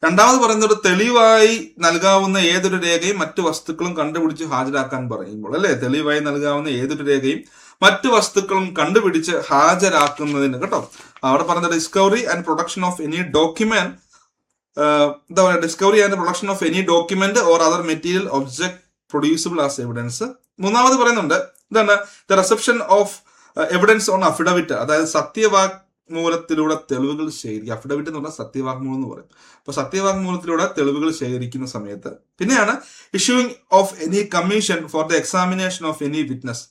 രണ്ടാമത് പറയുന്നത് തെളിവായി നൽകാവുന്ന ഏതൊരു രേഖയും മറ്റു വസ്തുക്കളും കണ്ടുപിടിച്ച് ഹാജരാക്കാൻ പറയുമ്പോൾ, അല്ലെ, തെളിവായി നൽകാവുന്ന ഏതൊരു രേഖയും മറ്റു വസ്തുക്കളും കണ്ടുപിടിച്ച് ഹാജരാക്കുന്നതിന് കേട്ടോ. അവിടെ പറഞ്ഞ discovery and production of any document, എന്താ പറയുക, discovery and production of any document or other material object producible as evidence. മൂന്നാമത് പറയുന്നുണ്ട് ഇതാണ് the reception of evidence on affidavit, അതായത് സത്യവാങ്മൂലത്തിലൂടെ തെളിവുകൾ ശേഖരിക്കുക. അഫിഡവിറ്റ് എന്ന് പറഞ്ഞാൽ സത്യവാങ്മൂലം എന്ന് പറയും. അപ്പൊ സത്യവാങ്മൂലത്തിലൂടെ തെളിവുകൾ ശേഖരിക്കുന്ന സമയത്ത് പിന്നെയാണ് issuing of any commission for the examination of any witness,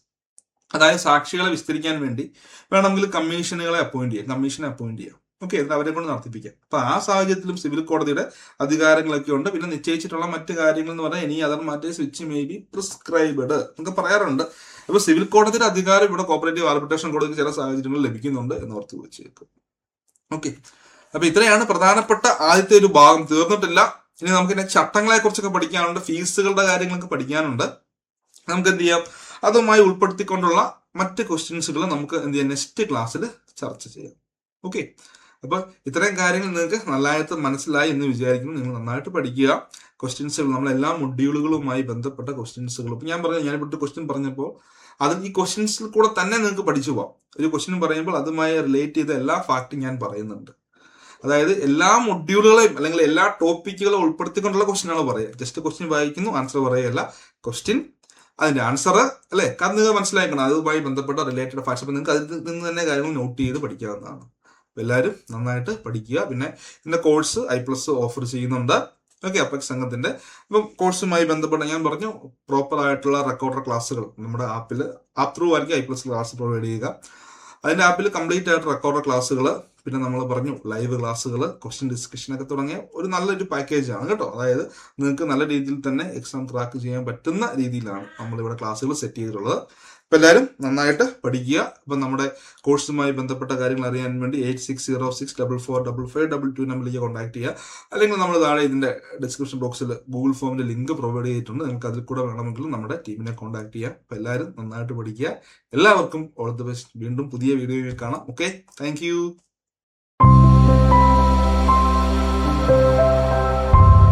അതായത് സാക്ഷികളെ വിസ്തരിക്കാൻ വേണ്ടി വേണമെങ്കിൽ കമ്മീഷനെ അപ്പോയിന്റ് ചെയ്യാം. ഓക്കെ, എന്നിട്ട് അവരെ കൊണ്ട് നടത്തിപ്പിക്കാം. അപ്പൊ ആ സാഹചര്യത്തിലും സിവിൽ കോടതിയുടെ അധികാരങ്ങളൊക്കെ ഉണ്ട്. പിന്നെ നിശ്ചയിച്ചിട്ടുള്ള മറ്റു കാര്യങ്ങൾ എന്ന് പറഞ്ഞാൽ any other matters which may be prescribed എന്നൊക്കെ പറയാറുണ്ട്. അപ്പൊ സിവിൽ കോടതിയുടെ അധികാരം ഇവിടെ കോപ്പറേറ്റീവ് ആർബിട്രേഷൻ കോടതിക്ക് ചില സാഹചര്യങ്ങളിൽ ലഭിക്കുന്നുണ്ട് എന്ന് ഓർത്ത് വെച്ചേക്കും. ഓക്കെ, അപ്പൊ ഇത്രയാണ് പ്രധാനപ്പെട്ട ആദ്യത്തെ ഒരു ഭാഗം. തീർന്നിട്ടില്ല. ഇനി നമുക്ക് ഇനി ചട്ടങ്ങളെ കുറിച്ചൊക്കെ പഠിക്കാനുണ്ട്, ഫീസുകളുടെ കാര്യങ്ങളൊക്കെ പഠിക്കാനുണ്ട്. നമുക്ക് എന്ത് ചെയ്യാം, അതുമായി ഉൾപ്പെടുത്തിക്കൊണ്ടുള്ള മറ്റ് ക്വസ്റ്റ്യൻസുകൾ നമുക്ക് എന്ത് ചെയ്യാം, നെക്സ്റ്റ് ക്ലാസ്സിൽ ചർച്ച ചെയ്യാം. ഓക്കെ, അപ്പൊ ഇത്രയും കാര്യങ്ങൾ നിങ്ങൾക്ക് നല്ലതായിട്ട് മനസ്സിലായി എന്ന് വിചാരിക്കുന്നു. നിങ്ങൾ നന്നായിട്ട് പഠിക്കുക. ക്വസ്റ്റ്യൻസുകൾ നമ്മളെല്ലാ മൊഡ്യൂളുകളുമായി ബന്ധപ്പെട്ട ക്വസ്റ്റ്യൻസുകൾ, ഇപ്പൊ ഞാനിവിടെ ക്വസ്റ്റ്യൻ പറഞ്ഞപ്പോൾ അത് ഈ ക്വസ്റ്റ്യൻസിൽ കൂടെ തന്നെ നിങ്ങൾക്ക് പഠിച്ചു പോവാം. ഒരു ക്വസ്റ്റ്യൻ പറയുമ്പോൾ അതുമായി റിലേറ്റ് ചെയ്ത എല്ലാ ഫാക്റ്റും ഞാൻ പറയുന്നുണ്ട്. അതായത് എല്ലാ മൊഡ്യൂളുകളെയും അല്ലെങ്കിൽ എല്ലാ ടോപ്പിക്കുകളും ഉൾപ്പെടുത്തിക്കൊണ്ടുള്ള ക്വസ്റ്റ്യനാണ് പറയുക. ജസ്റ്റ് ക്വസ്റ്റ്യൻ വായിക്കുന്നു, ആൻസർ പറയുകയല്ല. ക്വസ്റ്റ്യൻ, അതിന്റെ ആൻസർ, അല്ലെ, കാരണം നിങ്ങൾ മനസ്സിലാക്കണം അതുമായി ബന്ധപ്പെട്ട റിലേറ്റഡ് ഫാക്ട്സ്. അപ്പൊ നിങ്ങൾക്ക് അതിൽ നിന്ന് തന്നെ കാര്യങ്ങൾ നോട്ട് ചെയ്ത് പഠിക്കാവുന്നതാണ്. എല്ലാവരും നന്നായിട്ട് പഠിക്കുക. പിന്നെ ഇതിന്റെ കോഴ്സ് I+ ഓഫർ ചെയ്യുന്നുണ്ട്. ഓക്കെ, അപ്പെക്സ് സംഘത്തിന്റെ. ഇപ്പം കോഴ്സുമായി ബന്ധപ്പെട്ട ഞാൻ പറഞ്ഞു പ്രോപ്പർ ആയിട്ടുള്ള റെക്കോർഡർ ക്ലാസ്സുകൾ നമ്മുടെ ആപ്പ് ത്രൂ ആയിരിക്കും I+ ക്ലാസ് പ്രൊവൈഡ് ചെയ്യുക. അതിന്റെ ആപ്പിൽ കംപ്ലീറ്റ് ആയിട്ട് റെക്കോർഡർ ക്ലാസ്സുകൾ, പിന്നെ നമ്മൾ പറഞ്ഞു ലൈവ് ക്ലാസ്സുകൾ, ക്വസ്റ്റ്യൻ ഡിസ്കഷൻ ഒക്കെ തുടങ്ങിയ ഒരു നല്ലൊരു പാക്കേജാണ് കേട്ടോ. അതായത് നിങ്ങൾക്ക് നല്ല രീതിയിൽ തന്നെ എക്സാം ക്രാക്ക് ചെയ്യാൻ പറ്റുന്ന രീതിയിലാണ് നമ്മളിവിടെ ക്ലാസ്സുകൾ സെറ്റ് ചെയ്തിട്ടുള്ളത്. അപ്പൊ എല്ലാവരും നന്നായിട്ട് പഠിക്കുക. അപ്പൊ നമ്മുടെ കോഴ്സുമായി ബന്ധപ്പെട്ട കാര്യങ്ങൾ അറിയാൻ വേണ്ടി 8606445522 നമ്പറിലേക്ക് കോൺടാക്ട് ചെയ്യുക. അല്ലെങ്കിൽ നമ്മൾ താഴെ ഇതിന്റെ ഡിസ്ക്രിപ്ഷൻ ബോക്സിൽ ഗൂഗിൾ ഫോമിന്റെ ലിങ്ക് പ്രൊവൈഡ് ചെയ്തിട്ടുണ്ട്. നിങ്ങൾക്ക് അതിൽ കൂടെ വേണമെങ്കിൽ നമ്മുടെ ടീമിനെ കോൺടാക്ട് ചെയ്യാം. അപ്പൊ എല്ലാവരും നന്നായിട്ട് പഠിക്കുക. എല്ലാവർക്കും ഓൾ ദി ബെസ്റ്റ്. വീണ്ടും പുതിയ വീഡിയോയിൽ കാണാം. Okay, thank you.